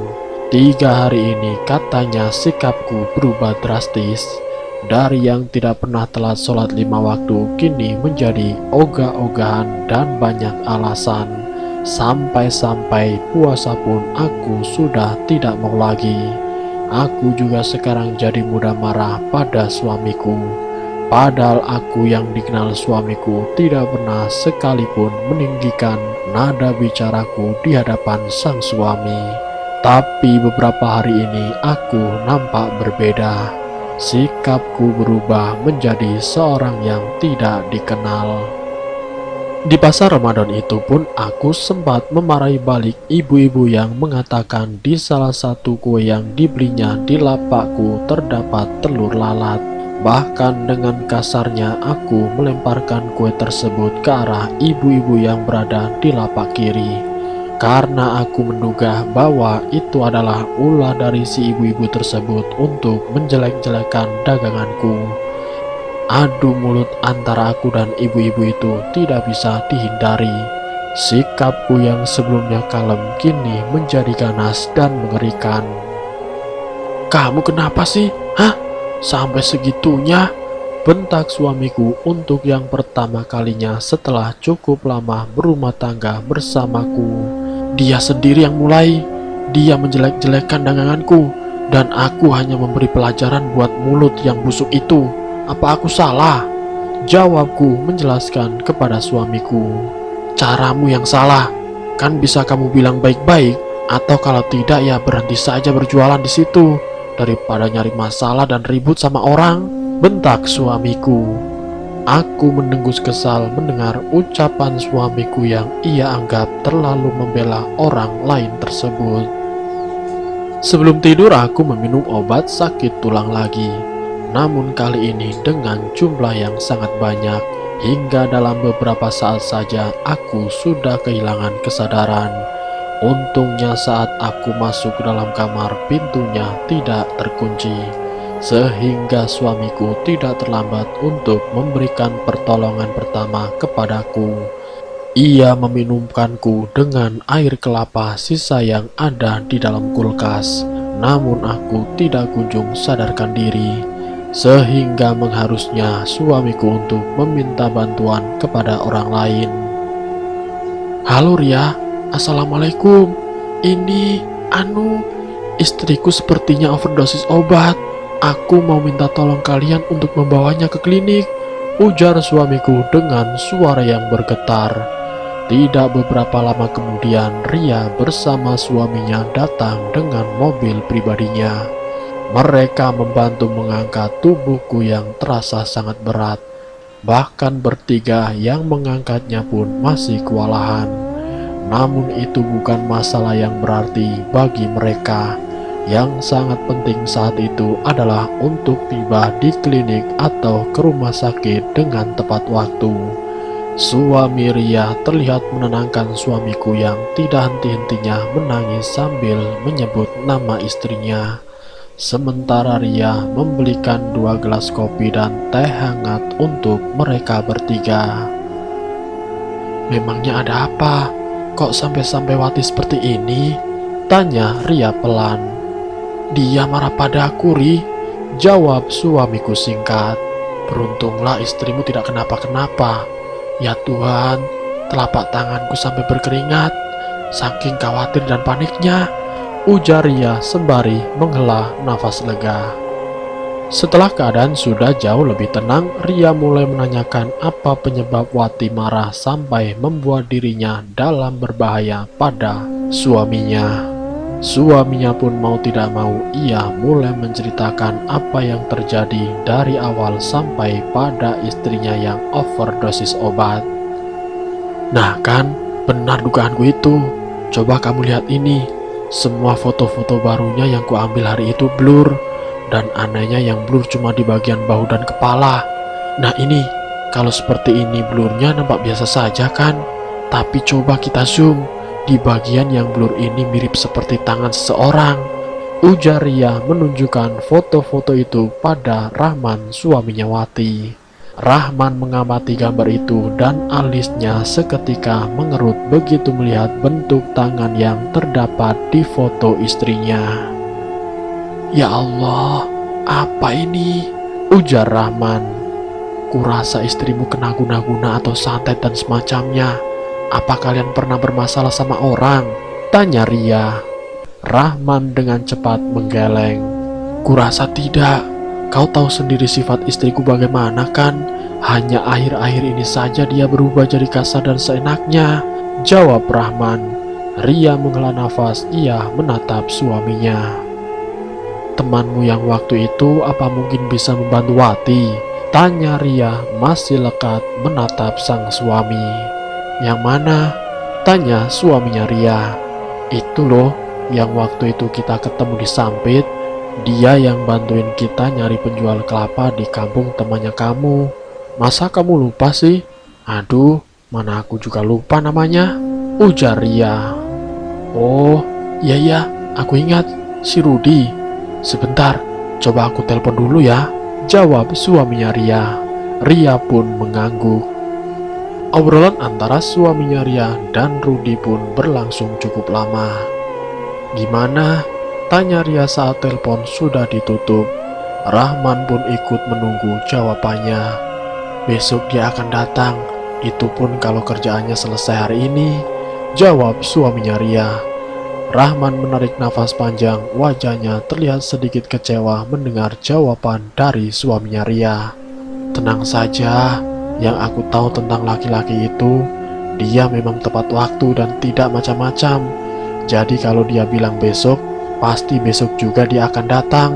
3 hari ini katanya sikapku berubah drastis. Dari yang tidak pernah telat sholat 5 waktu, kini menjadi ogah-ogahan dan banyak alasan. Sampai-sampai puasa pun aku sudah tidak mau lagi. Aku juga sekarang jadi mudah marah pada suamiku. Padahal aku yang dikenal suamiku tidak pernah sekalipun meninggikan nada bicaraku di hadapan sang suami. Tapi beberapa hari ini aku nampak berbeda. Sikapku berubah menjadi seorang yang tidak dikenal. Di pasar Ramadan itu pun aku sempat memarahi balik ibu-ibu yang mengatakan di salah satu kue yang dibelinya di lapakku terdapat telur lalat. Bahkan dengan kasarnya aku melemparkan kue tersebut ke arah ibu-ibu yang berada di lapak kiri. Karena aku menduga bahwa itu adalah ulah dari si ibu-ibu tersebut untuk menjelek-jelekan daganganku. Adu mulut antara aku dan ibu-ibu itu tidak bisa dihindari. Sikapku yang sebelumnya kalem kini menjadi ganas dan mengerikan. "Kamu kenapa sih? Hah? Sampai segitunya?" bentak suamiku untuk yang pertama kalinya setelah cukup lama berumah tangga bersamaku. Dia sendiri yang mulai. Dia menjelek-jelekkan daganganku, dan aku hanya memberi pelajaran buat mulut yang busuk itu. Apa aku salah? Jawabku menjelaskan kepada suamiku. Caramu yang salah. Kan bisa kamu bilang baik-baik, atau kalau tidak ya berhenti saja berjualan di situ daripada nyari masalah dan ribut sama orang, bentak suamiku. Aku mendengus kesal mendengar ucapan suamiku yang ia anggap terlalu membela orang lain tersebut. Sebelum tidur aku meminum obat sakit tulang lagi. Namun kali ini dengan jumlah yang sangat banyak, hingga dalam beberapa saat saja aku sudah kehilangan kesadaran. Untungnya saat aku masuk ke dalam kamar, pintunya tidak terkunci, sehingga suamiku tidak terlambat untuk memberikan pertolongan pertama kepadaku. Ia meminumkanku dengan air kelapa sisa yang ada di dalam kulkas. Namun aku tidak kunjung sadarkan diri, sehingga mengharusnya suamiku untuk meminta bantuan kepada orang lain. "Halo Ria, Assalamualaikum. Ini, istriku sepertinya overdosis obat. Aku mau minta tolong kalian untuk membawanya ke klinik," ujar suamiku dengan suara yang bergetar. Tidak beberapa lama kemudian, Ria bersama suaminya datang dengan mobil pribadinya. Mereka membantu mengangkat tubuhku yang terasa sangat berat. Bahkan bertiga yang mengangkatnya pun masih kewalahan. Namun itu bukan masalah yang berarti bagi mereka. Yang sangat penting saat itu adalah untuk tiba di klinik atau ke rumah sakit dengan tepat waktu. Suami Ria terlihat menenangkan suamiku yang tidak henti-hentinya menangis sambil menyebut nama istrinya. Sementara Ria membelikan 2 gelas kopi dan teh hangat untuk mereka bertiga. "Memangnya ada apa? Kok sampai Wati seperti ini?" tanya Ria pelan. "Dia marah padaku, Ri," jawab suamiku singkat. "Beruntunglah istrimu tidak kenapa-kenapa. Ya Tuhan, telapak tanganku sampai berkeringat, saking khawatir dan paniknya," ujar Ria sembari menghela nafas lega. Setelah keadaan sudah jauh lebih tenang, Ria mulai menanyakan apa penyebab Wati marah sampai membuat dirinya dalam berbahaya pada suaminya. Suaminya pun mau tidak mau, ia mulai menceritakan apa yang terjadi dari awal sampai pada istrinya yang overdosis obat. "Nah kan, benar dugaanku itu. Coba kamu lihat ini. Semua foto-foto barunya yang kuambil hari itu blur, dan anehnya yang blur cuma di bagian bahu dan kepala. Nah ini, kalau seperti ini blurnya nampak biasa saja kan? Tapi coba kita zoom, di bagian yang blur ini mirip seperti tangan seseorang," ujar Ria menunjukkan foto-foto itu pada Rahman, suaminya Wati. Rahman mengamati gambar itu dan alisnya seketika mengerut begitu melihat bentuk tangan yang terdapat di foto istrinya. "Ya Allah, apa ini?" ujar Rahman. "Kurasa istrimu kena guna-guna atau santet dan semacamnya. Apa kalian pernah bermasalah sama orang?" tanya Ria. Rahman dengan cepat menggeleng. Kurasa tidak. Kau tahu sendiri sifat istriku bagaimana kan? Hanya akhir-akhir ini saja dia berubah jadi kasar dan seenaknya, jawab Rahman. Ria menghela nafas, ia menatap suaminya. Temanmu yang waktu itu apa mungkin bisa membantu Wati? Tanya Ria masih lekat menatap sang suami. Yang mana? Tanya suaminya Ria. Itu loh, yang waktu itu kita ketemu di Sampit. Dia yang bantuin kita nyari penjual kelapa di kampung temannya kamu. Masa kamu lupa sih? Aduh, mana aku juga lupa namanya, ujar Ria. Oh, iya, aku ingat, si Rudi. Sebentar, coba aku telepon dulu ya, jawab suaminya Ria. Ria pun mengangguk. Obrolan antara suaminya Ria dan Rudi pun berlangsung cukup lama. Gimana? Tanya Ria saat telepon sudah ditutup. Rahman pun ikut menunggu jawabannya. Besok dia akan datang, itu pun kalau kerjaannya selesai hari ini, jawab suaminya Ria. Rahman menarik nafas panjang, wajahnya terlihat sedikit kecewa mendengar jawaban dari suaminya Ria. Tenang saja, yang aku tahu tentang laki-laki itu, dia memang tepat waktu dan tidak macam-macam. Jadi kalau dia bilang besok, pasti besok juga dia akan datang,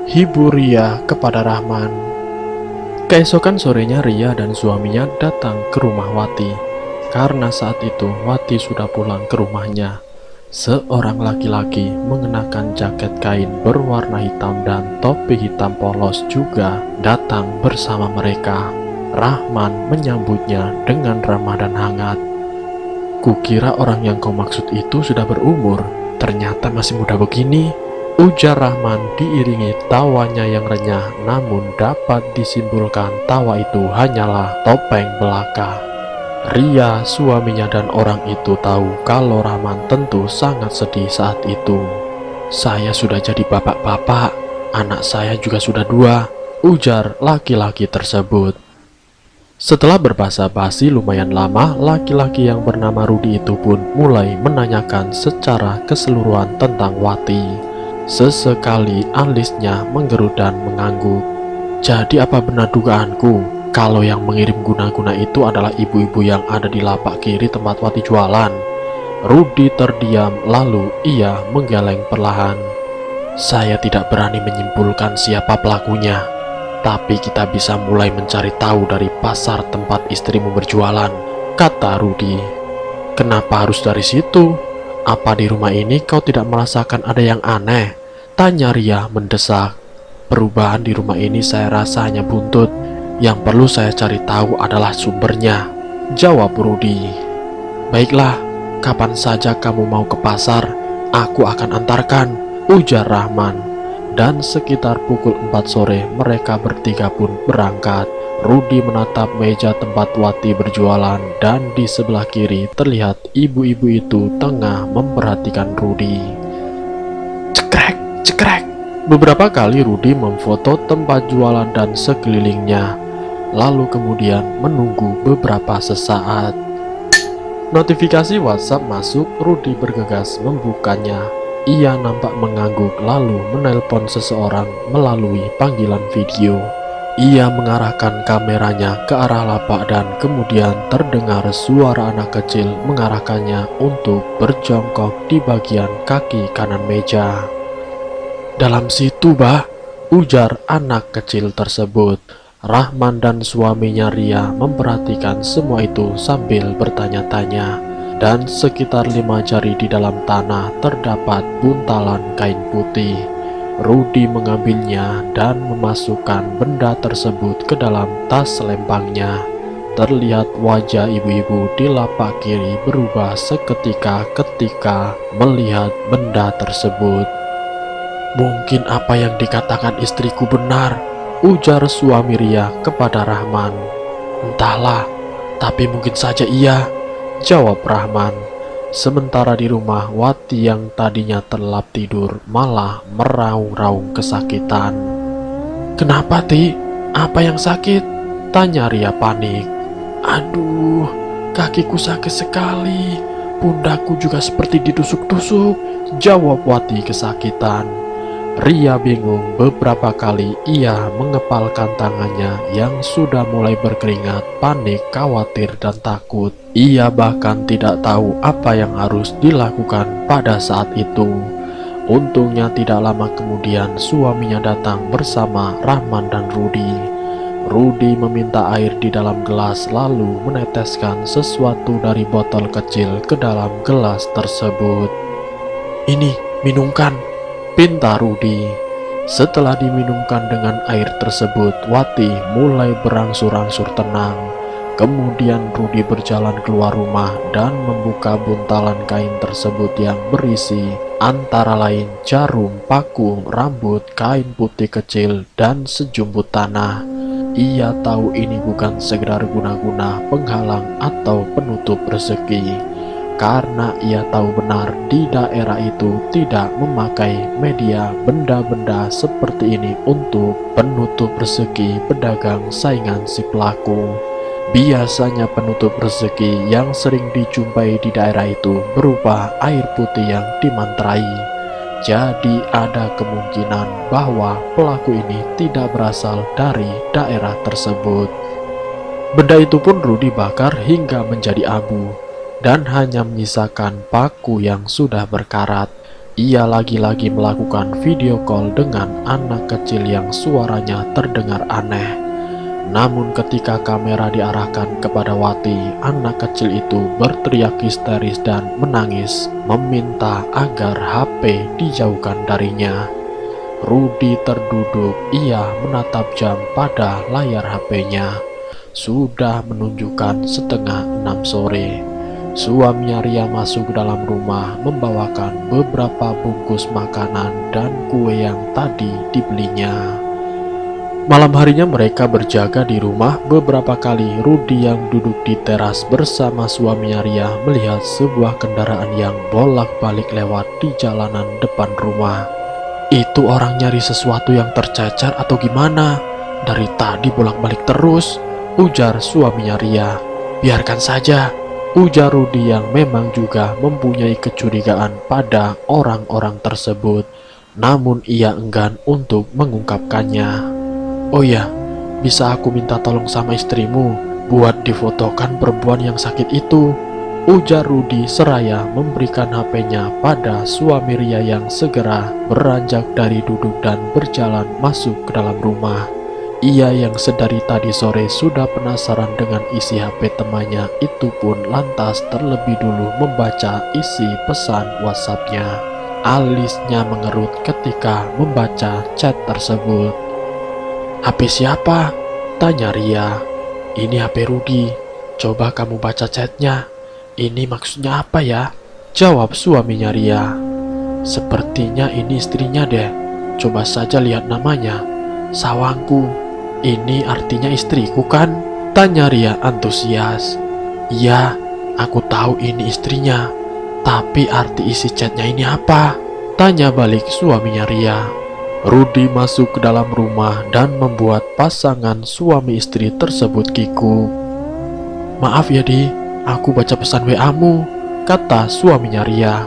hibur Ria kepada Rahman. Keesokan sorenya Ria dan suaminya datang ke rumah Wati. Karena saat itu Wati sudah pulang ke rumahnya. Seorang laki-laki mengenakan jaket kain berwarna hitam dan topi hitam polos juga datang bersama mereka. Rahman menyambutnya dengan ramah dan hangat. Kukira orang yang kau maksud itu sudah berumur, ternyata masih muda begini, ujar Rahman diiringi tawanya yang renyah, namun dapat disimpulkan tawa itu hanyalah topeng belaka. Ria, suaminya dan orang itu tahu kalau Rahman tentu sangat sedih saat itu. Saya sudah jadi bapak-bapak, anak saya juga sudah 2, ujar laki-laki tersebut. Setelah berbasa-basi lumayan lama, laki-laki yang bernama Rudi itu pun mulai menanyakan secara keseluruhan tentang Wati. Sesekali alisnya menggerut dan mengangguk. Jadi apa benar dugaanku? Kalau yang mengirim guna-guna itu adalah ibu-ibu yang ada di lapak kiri tempat Wati jualan. Rudi terdiam, lalu ia menggeleng perlahan. Saya tidak berani menyimpulkan siapa pelakunya, tapi kita bisa mulai mencari tahu dari pasar tempat istrimu berjualan, kata Rudi. Kenapa harus dari situ? Apa di rumah ini kau tidak merasakan ada yang aneh? Tanya Ria mendesak. Perubahan di rumah ini saya rasa hanya buntut. Yang perlu saya cari tahu adalah sumbernya, jawab Rudi. Baiklah, kapan saja kamu mau ke pasar, aku akan antarkan, ujar Rahman. Dan sekitar pukul 4 sore mereka bertiga pun berangkat. Rudi menatap meja tempat Wati berjualan dan di sebelah kiri terlihat ibu-ibu itu tengah memperhatikan Rudi. Cekrek, cekrek. Beberapa kali Rudi memfoto tempat jualan dan sekelilingnya. Lalu kemudian menunggu beberapa sesaat. Notifikasi WhatsApp masuk, Rudi bergegas membukanya. Ia nampak mengangguk lalu menelpon seseorang melalui panggilan video. Ia mengarahkan kameranya ke arah lapak dan kemudian terdengar suara anak kecil mengarahkannya untuk berjongkok di bagian kaki kanan meja. Dalam situ, Bah, ujar anak kecil tersebut. Rahman dan suaminya Ria memperhatikan semua itu sambil bertanya-tanya. Dan sekitar 5 jari di dalam tanah terdapat buntalan kain putih. Rudi mengambilnya dan memasukkan benda tersebut ke dalam tas selempangnya. Terlihat wajah ibu-ibu di lapak kiri berubah seketika ketika melihat benda tersebut. Mungkin apa yang dikatakan istriku benar, ujar suami Ria kepada Rahman. Entahlah, tapi mungkin saja iya, jawab Rahman. Sementara di rumah, Wati yang tadinya terlelap tidur malah meraung-raung kesakitan. Kenapa, Ti? Apa yang sakit? Tanya Ria panik. Aduh, kakiku sakit sekali. Pundakku juga seperti ditusuk-tusuk, jawab Wati kesakitan. Ria bingung, beberapa kali ia mengepalkan tangannya yang sudah mulai berkeringat, panik, khawatir, dan takut. Ia bahkan tidak tahu apa yang harus dilakukan pada saat itu. Untungnya tidak lama kemudian suaminya datang bersama Rahman dan Rudi. Rudi meminta air di dalam gelas lalu meneteskan sesuatu dari botol kecil ke dalam gelas tersebut. "Ini, minumkan," pinta Rudi. Setelah diminumkan dengan air tersebut, Wati mulai berangsur-angsur tenang. Kemudian Rudi berjalan keluar rumah dan membuka buntalan kain tersebut yang berisi antara lain jarum, paku, rambut, kain putih kecil, dan sejumput tanah. Ia tahu ini bukan sekedar guna-guna penghalang atau penutup rezeki, karena ia tahu benar di daerah itu tidak memakai media benda-benda seperti ini untuk penutup rezeki pedagang saingan si pelaku. Biasanya penutup rezeki yang sering dijumpai di daerah itu berupa air putih yang dimantrai. Jadi ada kemungkinan bahwa pelaku ini tidak berasal dari daerah tersebut. Benda itu pun Rudi bakar hingga menjadi abu dan hanya menyisakan paku yang sudah berkarat. Ia lagi-lagi melakukan video call dengan anak kecil yang suaranya terdengar aneh. Namun ketika kamera diarahkan kepada Wati, anak kecil itu berteriak histeris dan menangis, meminta agar HP dijauhkan darinya. Rudi terduduk, ia menatap jam pada layar HP-nya. Sudah menunjukkan setengah 6 sore. Suaminya Ria masuk ke dalam rumah membawakan beberapa bungkus makanan dan kue yang tadi dibelinya. Malam harinya mereka berjaga di rumah. Beberapa kali Rudi yang duduk di teras bersama suaminya Ria melihat sebuah kendaraan yang bolak-balik lewat di jalanan depan rumah. "Itu orang nyari sesuatu yang tercecer atau gimana? Dari tadi bolak-balik terus," ujar suaminya Ria. "Biarkan saja," ujar Rudi yang memang juga mempunyai kecurigaan pada orang-orang tersebut. Namun ia enggan untuk mengungkapkannya. "Oh ya, bisa aku minta tolong sama istrimu buat difotokan perempuan yang sakit itu?" ujar Rudi seraya memberikan HP-nya pada suami Ria yang segera beranjak dari duduk dan berjalan masuk ke dalam rumah. Ia yang sedari tadi sore sudah penasaran dengan isi HP temannya itu pun lantas terlebih dulu membaca isi pesan WhatsApp-nya. Alisnya mengerut ketika membaca chat tersebut. "HP siapa?" tanya Ria. "Ini HP Rudi. Coba kamu baca chatnya. Ini maksudnya apa ya?" jawab suaminya Ria. "Sepertinya ini istrinya deh. Coba saja lihat namanya. Sawangku. Ini artinya istriku kan?" tanya Ria antusias. "Iya, aku tahu ini istrinya. Tapi arti isi chatnya ini apa?" tanya balik suaminya Ria. Rudi masuk ke dalam rumah dan membuat pasangan suami istri tersebut kikuk. "Maaf ya Di, aku baca pesan WA-mu," kata suaminya Ria.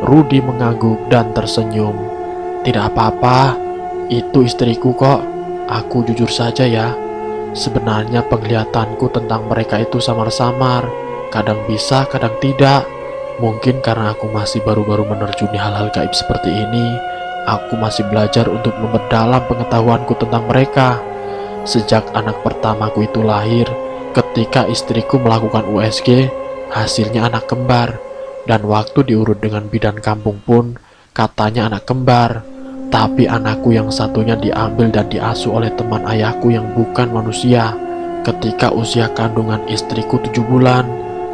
Rudi mengangguk dan tersenyum. "Tidak apa-apa, itu istriku kok. Aku jujur saja ya. Sebenarnya penglihatanku tentang mereka itu samar-samar. Kadang bisa, kadang tidak. Mungkin karena aku masih baru-baru menerjuni hal-hal gaib seperti ini. Aku masih belajar untuk memperdalam pengetahuanku tentang mereka. Sejak anak pertamaku itu lahir, ketika istriku melakukan USG, hasilnya anak kembar. Dan waktu diurut dengan bidan kampung pun, katanya anak kembar. Tapi anakku yang satunya diambil dan diasuh oleh teman ayahku yang bukan manusia. Ketika usia kandungan istriku 7 bulan,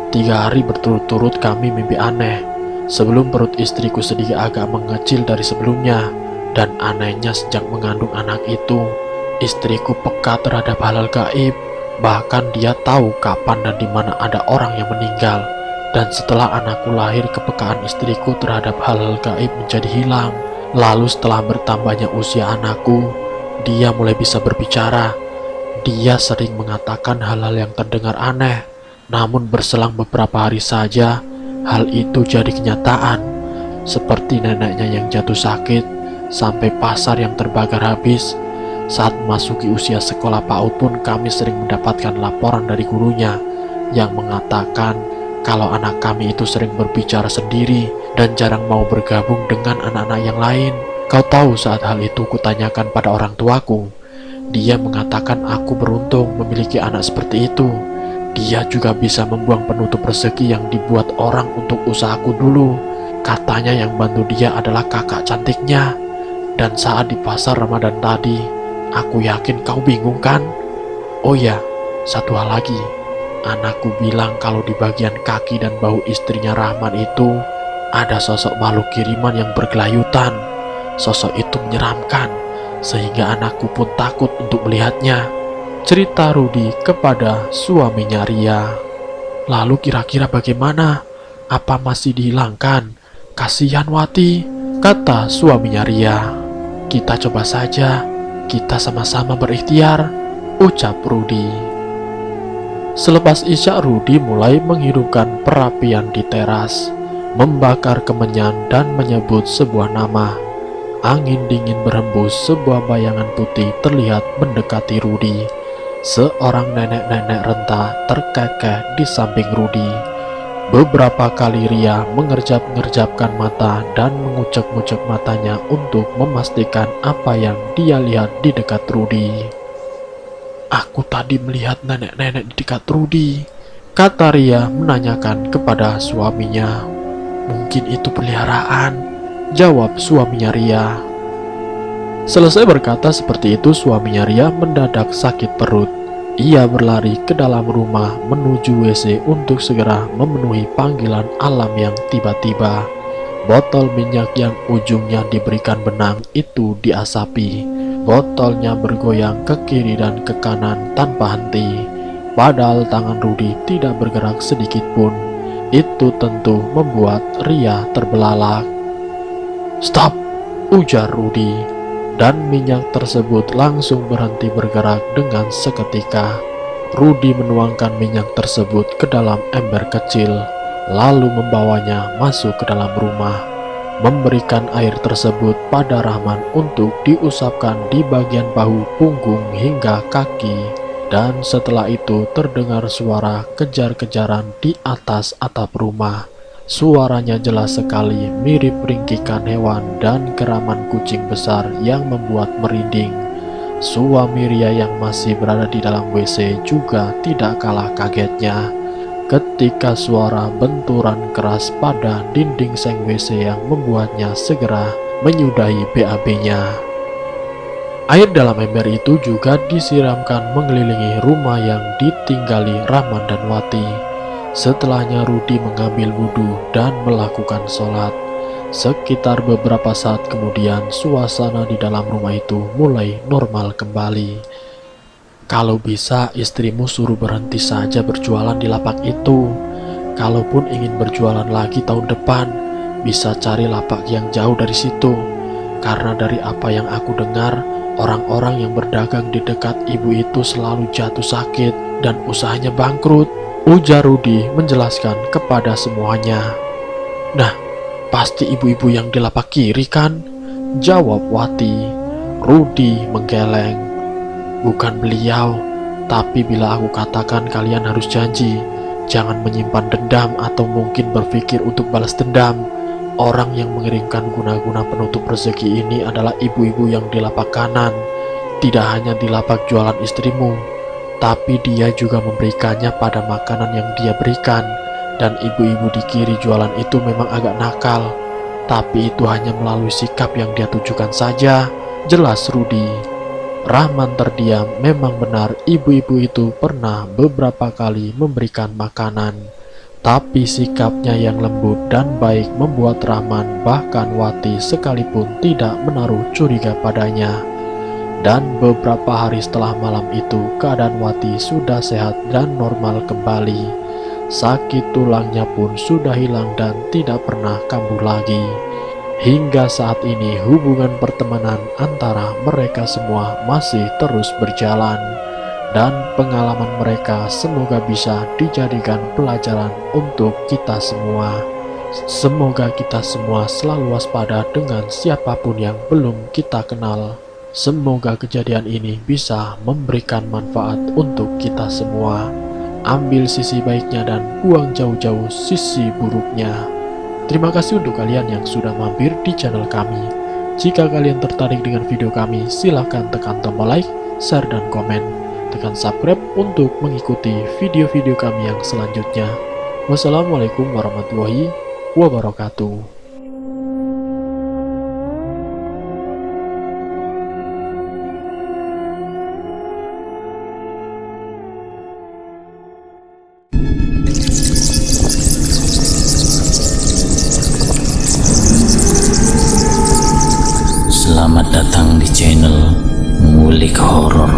3 hari berturut-turut kami mimpi aneh. Sebelum perut istriku sedikit agak mengecil dari sebelumnya, dan anehnya sejak mengandung anak itu, istriku peka terhadap hal-hal gaib. Bahkan dia tahu kapan dan di mana ada orang yang meninggal. Dan setelah anakku lahir, kepekaan istriku terhadap hal-hal gaib menjadi hilang. Lalu setelah bertambahnya usia anakku, dia mulai bisa berbicara. Dia sering mengatakan hal-hal yang terdengar aneh. Namun berselang beberapa hari saja, hal itu jadi kenyataan. Seperti neneknya yang jatuh sakit, sampai pasar yang terbakar habis. Saat memasuki usia sekolah PAUD pun kami sering mendapatkan laporan dari gurunya yang mengatakan kalau anak kami itu sering berbicara sendiri dan jarang mau bergabung dengan anak-anak yang lain. Kau tahu, saat hal itu kutanyakan pada orang tuaku, dia mengatakan aku beruntung memiliki anak seperti itu. Dia juga bisa membuang penutup rezeki yang dibuat orang untuk usahaku dulu. Katanya yang bantu dia adalah kakak cantiknya. Dan saat di pasar Ramadan tadi, aku yakin kau bingung kan? Oh ya, satu hal lagi. Anakku bilang kalau di bagian kaki dan bahu istrinya Rahman itu ada sosok makhluk kiriman yang bergelayutan. Sosok itu menyeramkan, sehingga anakku pun takut untuk melihatnya. Cerita Rudi kepada suaminya Ria. Lalu kira-kira bagaimana? Apa masih dihilangkan? Kasihan Wati, kata suaminya Ria. Kita coba saja, kita sama-sama berikhtiar, ucap Rudi. Selepas Isya, Rudi mulai menghidupkan perapian di teras, membakar kemenyan dan menyebut sebuah nama. Angin dingin berhembus, sebuah bayangan putih terlihat mendekati Rudi. Seorang nenek-nenek renta terkekeh di samping Rudi. Beberapa kali Ria mengerjap-ngerjapkan mata dan mengucek-ngucek matanya untuk memastikan apa yang dia lihat di dekat Rudi. Aku tadi melihat nenek-nenek di dekat Rudi, kata Ria menanyakan kepada suaminya. Mungkin itu peliharaan, jawab suaminya Ria. Selesai berkata seperti itu, suaminya Ria mendadak sakit perut. Ia berlari ke dalam rumah menuju WC untuk segera memenuhi panggilan alam yang tiba-tiba. Botol minyak yang ujungnya diberikan benang itu diasapi. Botolnya bergoyang ke kiri dan ke kanan tanpa henti. Padahal tangan Rudi tidak bergerak sedikit pun. Itu tentu membuat Ria terbelalak. Stop, ujar Rudi. Dan minyak tersebut langsung berhenti bergerak dengan seketika. Rudi menuangkan minyak tersebut ke dalam ember kecil, lalu membawanya masuk ke dalam rumah. Memberikan air tersebut pada Rahman untuk diusapkan di bagian bahu, punggung hingga kaki. Dan setelah itu terdengar suara kejar-kejaran di atas atap rumah. Suaranya jelas sekali, mirip ringkikan hewan dan geraman kucing besar yang membuat merinding. Suami Ria yang masih berada di dalam WC juga tidak kalah kagetnya ketika suara benturan keras pada dinding seng WC yang membuatnya segera menyudahi BAB-nya. Air dalam ember itu juga disiramkan mengelilingi rumah yang ditinggali Rahman dan Wati. Setelahnya Rudi mengambil wudhu dan melakukan sholat. Sekitar beberapa saat kemudian suasana di dalam rumah itu mulai normal kembali. Kalau bisa istrimu suruh berhenti saja berjualan di lapak itu. Kalaupun ingin berjualan lagi tahun depan, bisa cari lapak yang jauh dari situ. Karena dari apa yang aku dengar, orang-orang yang berdagang di dekat ibu itu selalu jatuh sakit dan usahanya bangkrut, ujar Rudi menjelaskan kepada semuanya. Nah, pasti ibu-ibu yang di lapak kiri kan? Jawab Wati. Rudi menggeleng. Bukan beliau, tapi bila aku katakan kalian harus janji, jangan menyimpan dendam atau mungkin berpikir untuk balas dendam. Orang yang mengirimkan guna-guna penutup rezeki ini adalah ibu-ibu yang di lapak kanan. Tidak hanya di lapak jualan istrimu, tapi dia juga memberikannya pada makanan yang dia berikan. Dan ibu-ibu di kiri jualan itu memang agak nakal, tapi itu hanya melalui sikap yang dia tunjukkan saja, jelas Rudi. Rahman terdiam. Memang benar ibu-ibu itu pernah beberapa kali memberikan makanan, tapi sikapnya yang lembut dan baik membuat Rahman bahkan Wati sekalipun tidak menaruh curiga padanya. Dan beberapa hari setelah malam itu, keadaan Wati sudah sehat dan normal kembali. Sakit tulangnya pun sudah hilang dan tidak pernah kambuh lagi. Hingga saat ini hubungan pertemanan antara mereka semua masih terus berjalan. Dan pengalaman mereka semoga bisa dijadikan pelajaran untuk kita semua. Semoga kita semua selalu waspada dengan siapapun yang belum kita kenal. Semoga kejadian ini bisa memberikan manfaat untuk kita semua. Ambil sisi baiknya dan buang jauh-jauh sisi buruknya. Terima kasih untuk kalian yang sudah mampir di channel kami. Jika kalian tertarik dengan video kami, silahkan tekan tombol like, share, dan komen. Tekan subscribe untuk mengikuti video-video kami yang selanjutnya. Wassalamualaikum warahmatullahi wabarakatuh. Selamat datang di channel Ngulik Horor.